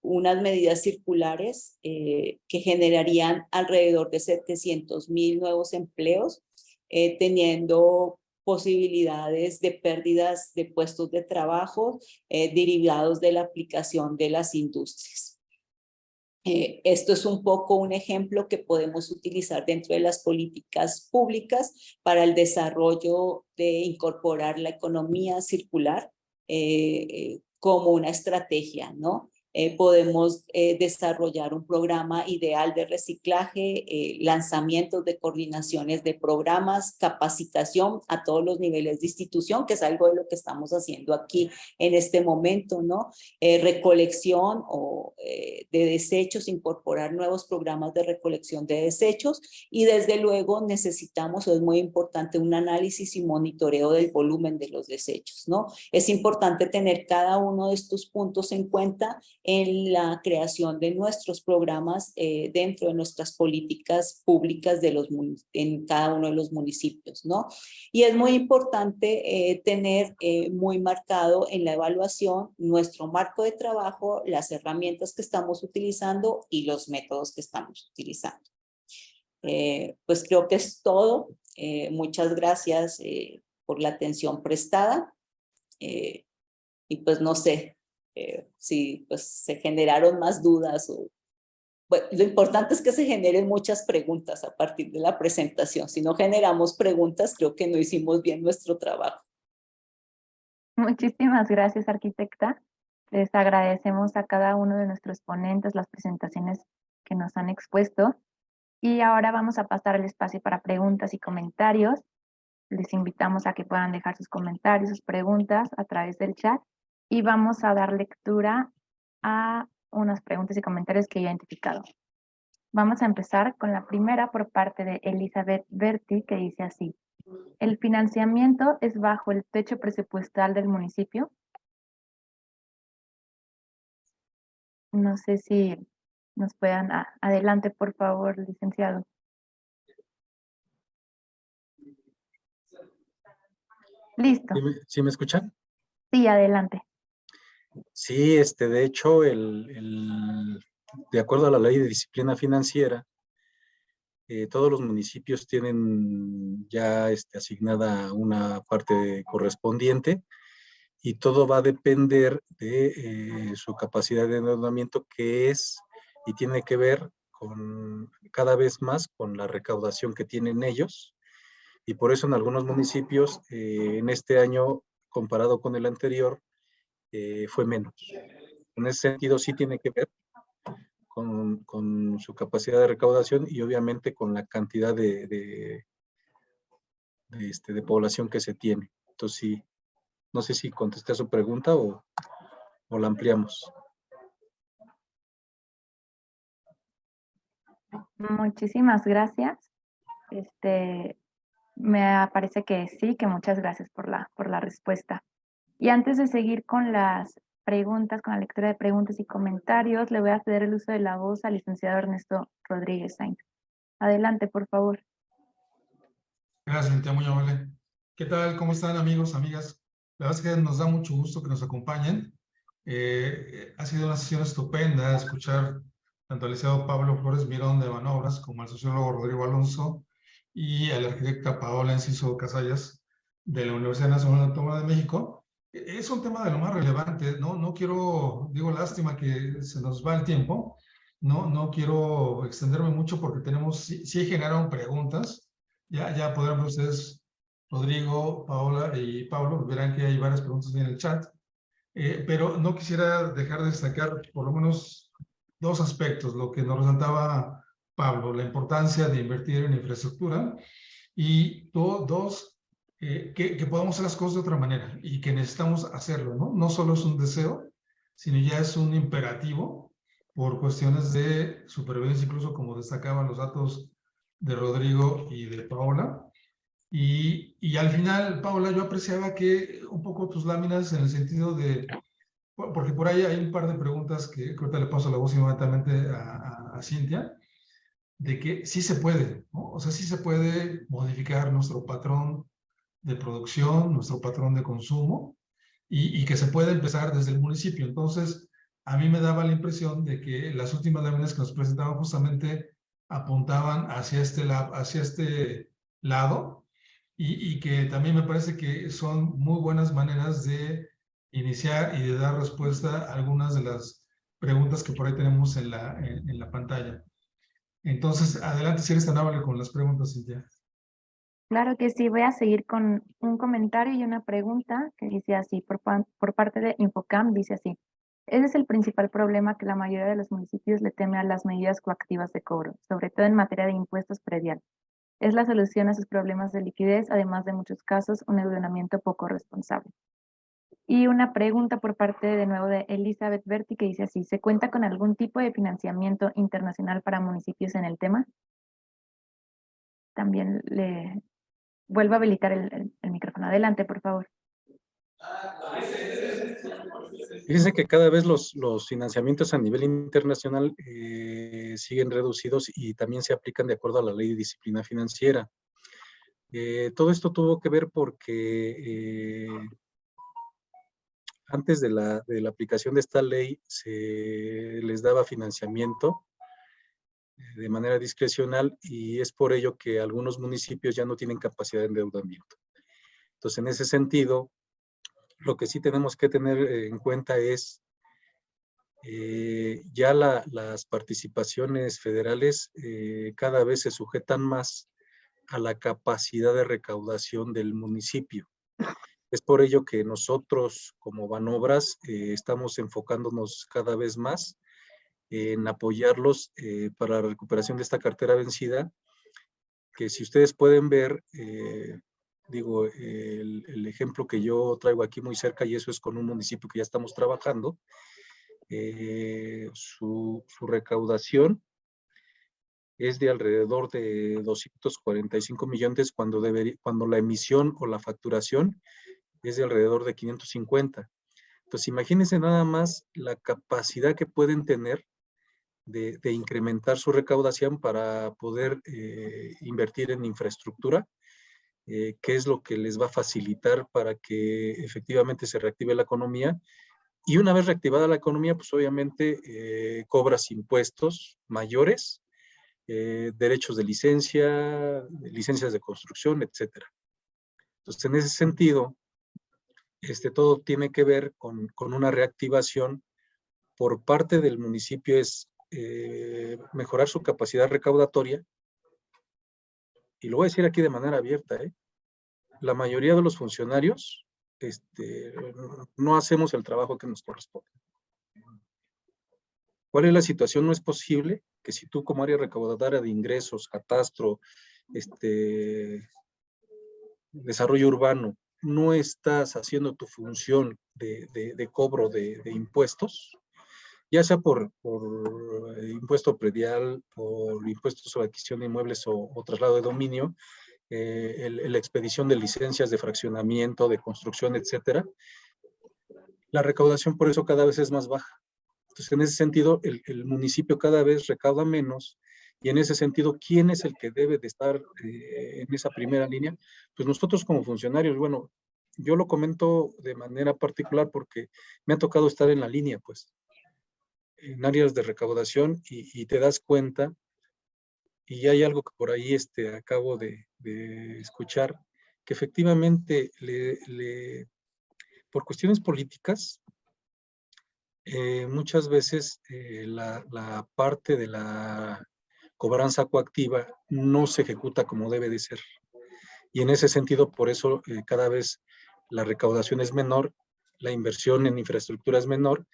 unas medidas circulares que generarían alrededor de 700,000 nuevos empleos, teniendo posibilidades de pérdidas de puestos de trabajo derivados de la aplicación de las industrias. Esto es un poco un ejemplo que podemos utilizar dentro de las políticas públicas para el desarrollo de incorporar la economía circular como una estrategia, ¿no? Podemos desarrollar un programa ideal de reciclaje, lanzamientos de coordinaciones de programas, capacitación a todos los niveles de institución, que es algo de lo que estamos haciendo aquí en este momento, ¿no? Recolección de desechos, incorporar nuevos programas de recolección de desechos y desde luego necesitamos, o es muy importante, un análisis y monitoreo del volumen de los desechos, ¿no? Es importante tener cada uno de estos puntos en cuenta en la creación de nuestros programas dentro de nuestras políticas públicas en cada uno de los municipios, ¿no? Y es muy importante tener muy marcado en la evaluación nuestro marco de trabajo, las herramientas que estamos utilizando y los métodos que estamos utilizando. Pues creo que es todo. Muchas gracias por la atención prestada. Y pues no sé si pues, se generaron más dudas. Bueno, lo importante es que se generen muchas preguntas a partir de la presentación. Si no generamos preguntas, creo que no hicimos bien nuestro trabajo. Muchísimas gracias, arquitecta. Les agradecemos a cada uno de nuestros ponentes las presentaciones que nos han expuesto. Y ahora vamos a pasar el espacio para preguntas y comentarios. Les invitamos a que puedan dejar sus comentarios, sus preguntas a través del chat. Y vamos a dar lectura a unas preguntas y comentarios que he identificado. Vamos a empezar con la primera por parte de Elizabeth Berti, que dice así: ¿el financiamiento es bajo el techo presupuestal del municipio? No sé si nos puedan... adelante, por favor, licenciado. Listo. ¿Sí me escuchan? Sí, adelante. Sí, de hecho, de acuerdo a la ley de disciplina financiera, todos los municipios tienen ya asignada una parte correspondiente y todo va a depender de su capacidad de endeudamiento, que es y tiene que ver con cada vez más con la recaudación que tienen ellos. Y por eso en algunos municipios, en este año, comparado con el anterior, fue menos. En ese sentido sí tiene que ver con su capacidad de recaudación y obviamente con la cantidad de población que se tiene. Entonces sí, no sé si contesté a su pregunta o la ampliamos. Muchísimas gracias. Me parece que sí, que muchas gracias por la respuesta. Y antes de seguir con las preguntas, con la lectura de preguntas y comentarios, le voy a ceder el uso de la voz al licenciado Ernesto Rodríguez Sainz. Adelante, por favor. Gracias, Cintia, muy amable. ¿Qué tal? ¿Cómo están, amigos, amigas? La verdad es que nos da mucho gusto que nos acompañen. Ha sido una sesión estupenda escuchar tanto al licenciado Pablo Flores Mirón de Banobras como al sociólogo Rodrigo Alonso y a la arquitecta Paola Enciso Casallas de la Universidad Nacional Autónoma de México. Es un tema de lo más relevante, ¿no? No quiero, digo, lástima que se nos va el tiempo, no quiero extenderme mucho porque tenemos, sí generaron preguntas, ya podrán ustedes, Rodrigo, Paola y Pablo, verán que hay varias preguntas en el chat, pero no quisiera dejar de destacar por lo menos dos aspectos, lo que nos resaltaba Pablo, la importancia de invertir en infraestructura y dos, que podamos hacer las cosas de otra manera y que necesitamos hacerlo, ¿no? No solo es un deseo, sino ya es un imperativo por cuestiones de supervivencia, incluso como destacaban los datos de Rodrigo y de Paola. Y al final, Paola, yo apreciaba que un poco tus láminas en el sentido de, porque por ahí hay un par de preguntas que ahorita le paso la voz inmediatamente a Cintia, de que sí se puede, ¿no? O sea, sí se puede modificar nuestro patrón de producción, nuestro patrón de consumo, y que se puede empezar desde el municipio. Entonces, a mí me daba la impresión de que las últimas láminas que nos presentaban justamente apuntaban hacia este lado, y que también me parece que son muy buenas maneras de iniciar y de dar respuesta a algunas de las preguntas que por ahí tenemos en la pantalla. Entonces, adelante si eres tan amable con las preguntas, Cintia. Claro que sí, voy a seguir con un comentario y una pregunta que dice así, por parte de Infocam, dice así. Ese es el principal problema que la mayoría de los municipios le teme a las medidas coactivas de cobro, sobre todo en materia de impuestos predial. Es la solución a sus problemas de liquidez, además de muchos casos, un endeudamiento poco responsable. Y una pregunta por parte de nuevo de Elizabeth Berti que dice así, ¿se cuenta con algún tipo de financiamiento internacional para municipios en el tema? También le vuelvo a habilitar el micrófono. Adelante, por favor. Fíjense que cada vez los financiamientos a nivel internacional siguen reducidos y también se aplican de acuerdo a la ley de disciplina financiera. Todo esto tuvo que ver porque antes de la aplicación de esta ley se les daba financiamiento de manera discrecional y es por ello que algunos municipios ya no tienen capacidad de endeudamiento. Entonces, en ese sentido, lo que sí tenemos que tener en cuenta es ya las participaciones federales cada vez se sujetan más a la capacidad de recaudación del municipio. Es por ello que nosotros como Banobras estamos enfocándonos cada vez más en apoyarlos para la recuperación de esta cartera vencida, que si ustedes pueden ver, digo, el ejemplo que yo traigo aquí muy cerca, y eso es con un municipio que ya estamos trabajando, su recaudación es de alrededor de 245 millones cuando la emisión o la facturación es de alrededor de 550. Entonces, imagínense nada más la capacidad que pueden tener de incrementar su recaudación para poder invertir en infraestructura, que es lo que les va a facilitar para que efectivamente se reactive la economía. Y una vez reactivada la economía, pues obviamente cobras impuestos mayores, derechos de licencia, licencias de construcción, etcétera. Entonces, en ese sentido, todo tiene que ver con una reactivación por parte del municipio, es mejorar su capacidad recaudatoria. Y lo voy a decir aquí de manera abierta, la mayoría de los funcionarios no hacemos el trabajo que nos corresponde. ¿Cuál es la situación? No es posible que si tú como área recaudadora de ingresos, catastro, desarrollo urbano, no estás haciendo tu función de cobro de impuestos, ya sea por impuesto predial, por impuestos sobre adquisición de inmuebles o traslado de dominio, la expedición de licencias de fraccionamiento, de construcción, etcétera, la recaudación por eso cada vez es más baja. Entonces, en ese sentido, el municipio cada vez recauda menos, y en ese sentido, ¿quién es el que debe de estar en esa primera línea? Pues nosotros como funcionarios. Bueno, yo lo comento de manera particular porque me ha tocado estar en la línea, pues, en áreas de recaudación, y te das cuenta y hay algo que por ahí acabo de escuchar, que efectivamente por cuestiones políticas, muchas veces la parte de la cobranza coactiva no se ejecuta como debe de ser. Y en ese sentido, por eso cada vez la recaudación es menor, la inversión en infraestructura es menor,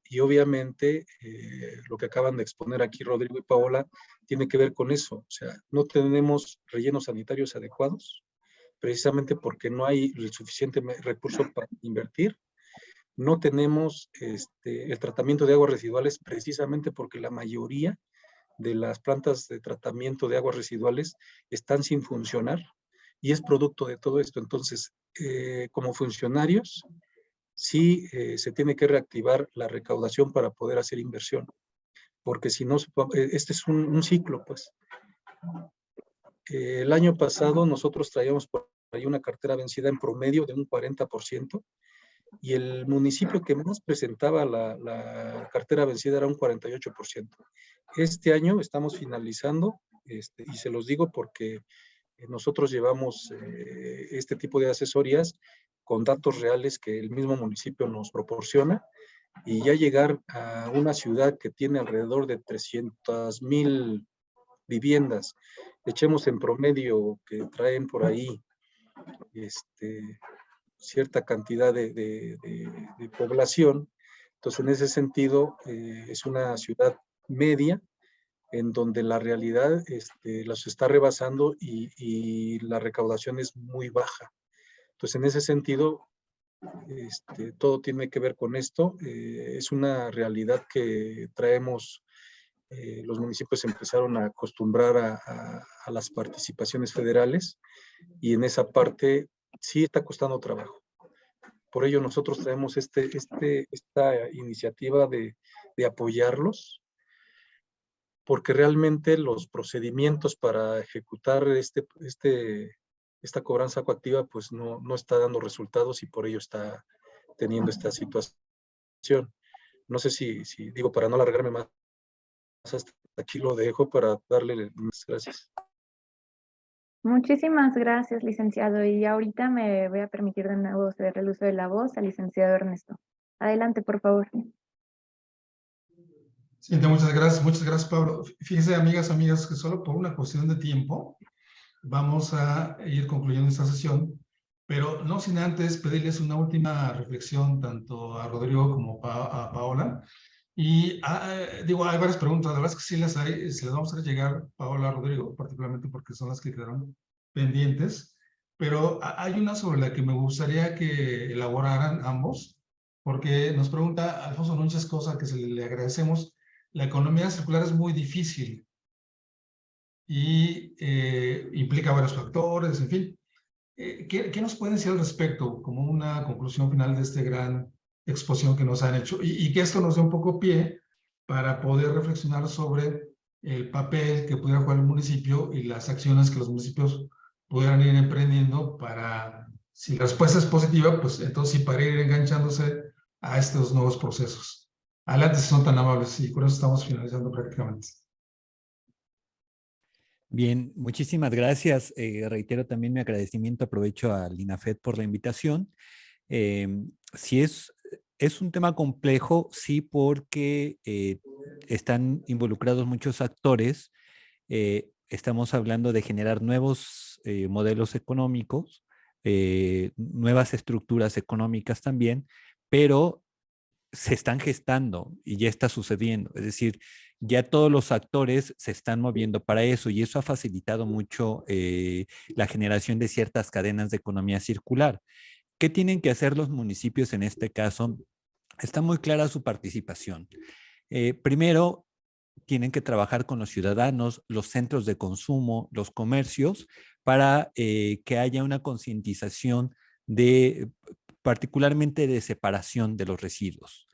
y obviamente lo que acaban de exponer aquí Rodrigo y Paola tiene que ver con eso. O sea, no tenemos rellenos sanitarios adecuados, precisamente porque no hay el suficiente recurso para invertir. No tenemos el tratamiento de aguas residuales, precisamente porque la mayoría de las plantas de tratamiento de aguas residuales están sin funcionar, y es producto de todo esto. Entonces, como funcionarios, sí se tiene que reactivar la recaudación para poder hacer inversión, porque si no, este es un ciclo, pues. El año pasado nosotros traíamos por ahí una cartera vencida en promedio de un 40%, y el municipio que más presentaba la cartera vencida era un 48%. Este año estamos finalizando, y se los digo porque nosotros llevamos este tipo de asesorías con datos reales que el mismo municipio nos proporciona, y ya llegar a una ciudad que tiene alrededor de 300,000 viviendas, echemos en promedio que traen por ahí cierta cantidad de población. Entonces, en ese sentido, es una ciudad media en donde la realidad las está rebasando, y la recaudación es muy baja. Entonces, en ese sentido, todo tiene que ver con esto. Es una realidad que traemos. Los municipios empezaron a acostumbrar a las participaciones federales, y en esa parte sí está costando trabajo. Por ello nosotros traemos esta iniciativa de apoyarlos, porque realmente los procedimientos para ejecutar esta cobranza coactiva pues no está dando resultados, y por ello está teniendo esta situación. No sé si digo, para no alargarme más, hasta aquí lo dejo para darle las gracias. Muchísimas gracias, licenciado. Y ahorita me voy a permitir de nuevo ceder el uso de la voz al licenciado Ernesto. Adelante, por favor. Sí, muchas gracias, Pablo. Fíjense, amigas, que solo por una cuestión de tiempo vamos a ir concluyendo esta sesión, pero no sin antes pedirles una última reflexión tanto a Rodrigo como a Paola. Y digo, hay varias preguntas, la verdad es que sí las hay, se las vamos a hacer llegar Paola a Rodrigo, particularmente porque son las que quedaron pendientes, pero hay una sobre la que me gustaría que elaboraran ambos, porque nos pregunta Alfonso Núñez, cosa que le agradecemos. La economía circular es muy difícil y implica varios factores, en fin. ¿Qué nos pueden decir al respecto como una conclusión final de esta gran exposición que nos han hecho? Y que esto nos dé un poco pie para poder reflexionar sobre el papel que pudiera jugar el municipio y las acciones que los municipios pudieran ir emprendiendo para, si la respuesta es positiva, pues entonces sí, para ir enganchándose a estos nuevos procesos. Adelante, si son tan amables, y con eso estamos finalizando prácticamente. Bien, muchísimas gracias. Reitero también mi agradecimiento, aprovecho al INAFED por la invitación. Sí es un tema complejo, sí, porque están involucrados muchos actores. Estamos hablando de generar nuevos modelos económicos, nuevas estructuras económicas también, pero se están gestando y ya está sucediendo. Es decir, ya todos los actores se están moviendo para eso, y eso ha facilitado mucho la generación de ciertas cadenas de economía circular. ¿Qué tienen que hacer los municipios en este caso? Está muy clara su participación. Primero, tienen que trabajar con los ciudadanos, los centros de consumo, los comercios, para que haya una concientización particularmente de separación de los residuos,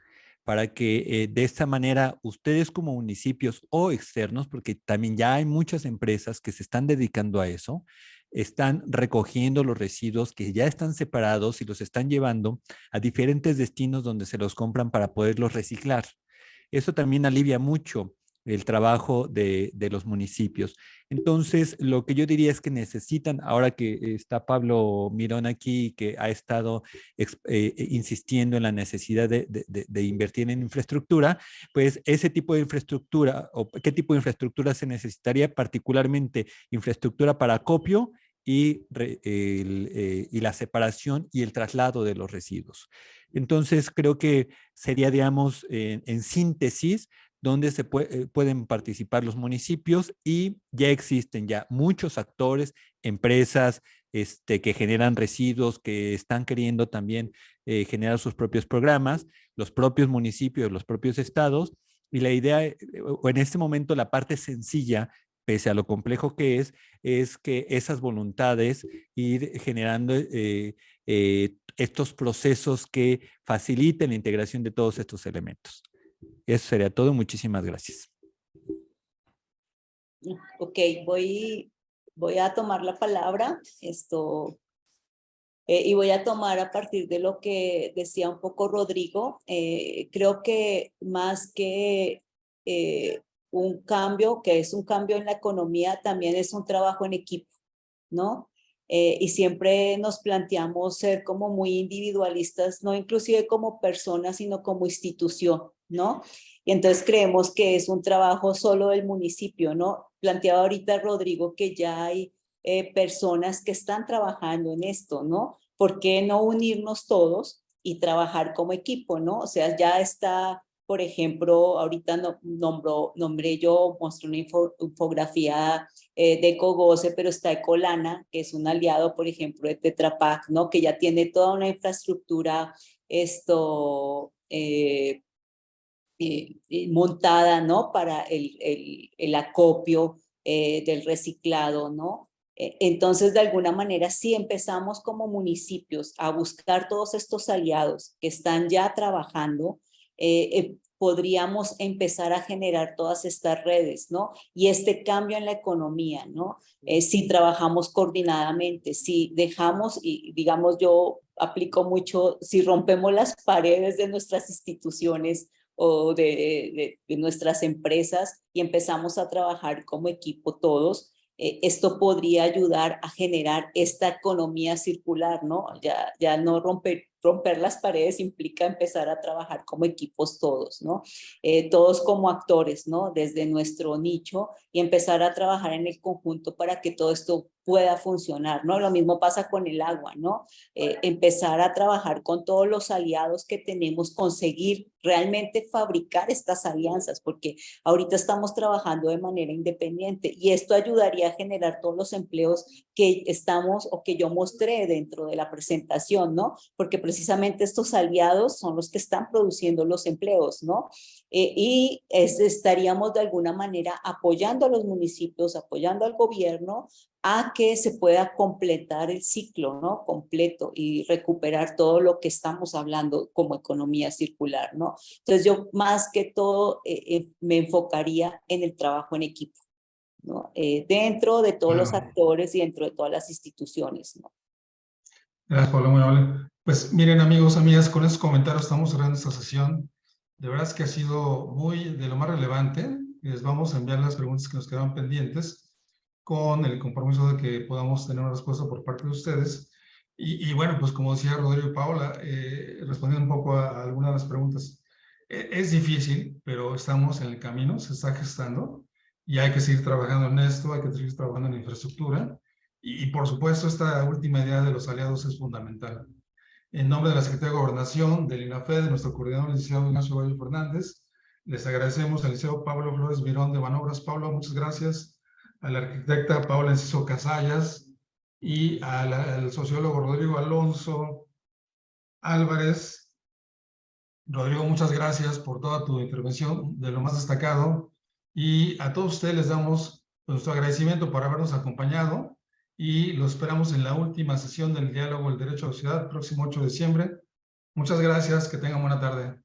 para que de esta manera ustedes como municipios o externos, porque también ya hay muchas empresas que se están dedicando a eso, están recogiendo los residuos que ya están separados y los están llevando a diferentes destinos donde se los compran para poderlos reciclar. Eso también alivia mucho el trabajo de los municipios. Entonces, lo que yo diría es que necesitan, ahora que está Pablo Mirón aquí, que ha estado insistiendo en la necesidad de invertir en infraestructura, pues ese tipo de infraestructura, o qué tipo de infraestructura se necesitaría, particularmente infraestructura para acopio y la separación y el traslado de los residuos. Entonces, creo que sería, digamos, en síntesis, donde pueden participar los municipios, y ya existen ya muchos actores, empresas que generan residuos, que están queriendo también generar sus propios programas, los propios municipios, los propios estados, y la idea, o en este momento la parte sencilla, pese a lo complejo que es que esas voluntades ir generando estos procesos que faciliten la integración de todos estos elementos. Eso sería todo. Muchísimas gracias. Ok, voy a tomar la palabra y voy a tomar a partir de lo que decía un poco Rodrigo. Creo que más que un cambio, que es un cambio en la economía, también es un trabajo en equipo, ¿no? Y siempre nos planteamos ser como muy individualistas, no inclusive como personas, sino como institución, ¿no? Y entonces creemos que es un trabajo solo del municipio, ¿no? Planteaba ahorita Rodrigo que ya hay personas que están trabajando en esto, ¿no? ¿Por qué no unirnos todos y trabajar como equipo, ¿no? O sea, ya está, por ejemplo, ahorita nombré yo, mostré una infografía de Ecogoce, pero está Ecolana, que es un aliado, por ejemplo, de Tetra Pak, ¿no? Que ya tiene toda una infraestructura montada, ¿no? Para el acopio del reciclado, ¿no? Entonces, de alguna manera, sí empezamos como municipios a buscar todos estos aliados que están ya trabajando, podríamos empezar a generar todas estas redes, ¿no? Y este cambio en la economía, ¿no? Si trabajamos coordinadamente, si dejamos, y digamos yo aplico mucho, si rompemos las paredes de nuestras instituciones o de nuestras empresas y empezamos a trabajar como equipo todos, esto podría ayudar a generar esta economía circular, ¿no? Ya no romper las paredes implica empezar a trabajar como equipos todos, ¿no? Todos como actores, ¿no? Desde nuestro nicho y empezar a trabajar en el conjunto para que todo esto pueda funcionar, ¿no? Lo mismo pasa con el agua, ¿no? Empezar a trabajar con todos los aliados que tenemos, conseguir realmente fabricar estas alianzas, porque ahorita estamos trabajando de manera independiente y esto ayudaría a generar todos los empleos que estamos o que yo mostré dentro de la presentación, ¿no? Porque precisamente estos aliados son los que están produciendo los empleos, ¿no? Y estaríamos de alguna manera apoyando a los municipios, apoyando al gobierno a que se pueda completar el ciclo, ¿no? Completo y recuperar todo lo que estamos hablando como economía circular, ¿no? Entonces yo más que todo me enfocaría en el trabajo en equipo, ¿no? Dentro de todos los actores y dentro de todas las instituciones, ¿no? Gracias, Pablo, muy amable. Pues miren, amigos, amigas, con esos comentarios estamos cerrando esta sesión. De verdad es que ha sido muy de lo más relevante. Les vamos a enviar las preguntas que nos quedaban pendientes con el compromiso de que podamos tener una respuesta por parte de ustedes. Y bueno, pues como decía Rodrigo y Paola, respondiendo un poco a algunas de las preguntas, es difícil, pero estamos en el camino, se está gestando y hay que seguir trabajando en esto, hay que seguir trabajando en infraestructura y por supuesto esta última idea de los aliados es fundamental. En nombre de la Secretaría de Gobernación, del INAFED, de nuestro coordinador, el licenciado Ignacio Valle Fernández, les agradecemos al licenciado Pablo Flores Mirón de Banobras. Pablo, muchas gracias. A la arquitecta Paola Enciso Casallas y al sociólogo Rodrigo Alonso Álvarez. Rodrigo, muchas gracias por toda tu intervención, de lo más destacado. Y a todos ustedes les damos nuestro agradecimiento por habernos acompañado y los esperamos en la última sesión del diálogo El Derecho a la Ciudad, próximo 8 de diciembre. Muchas gracias, que tengan buena tarde.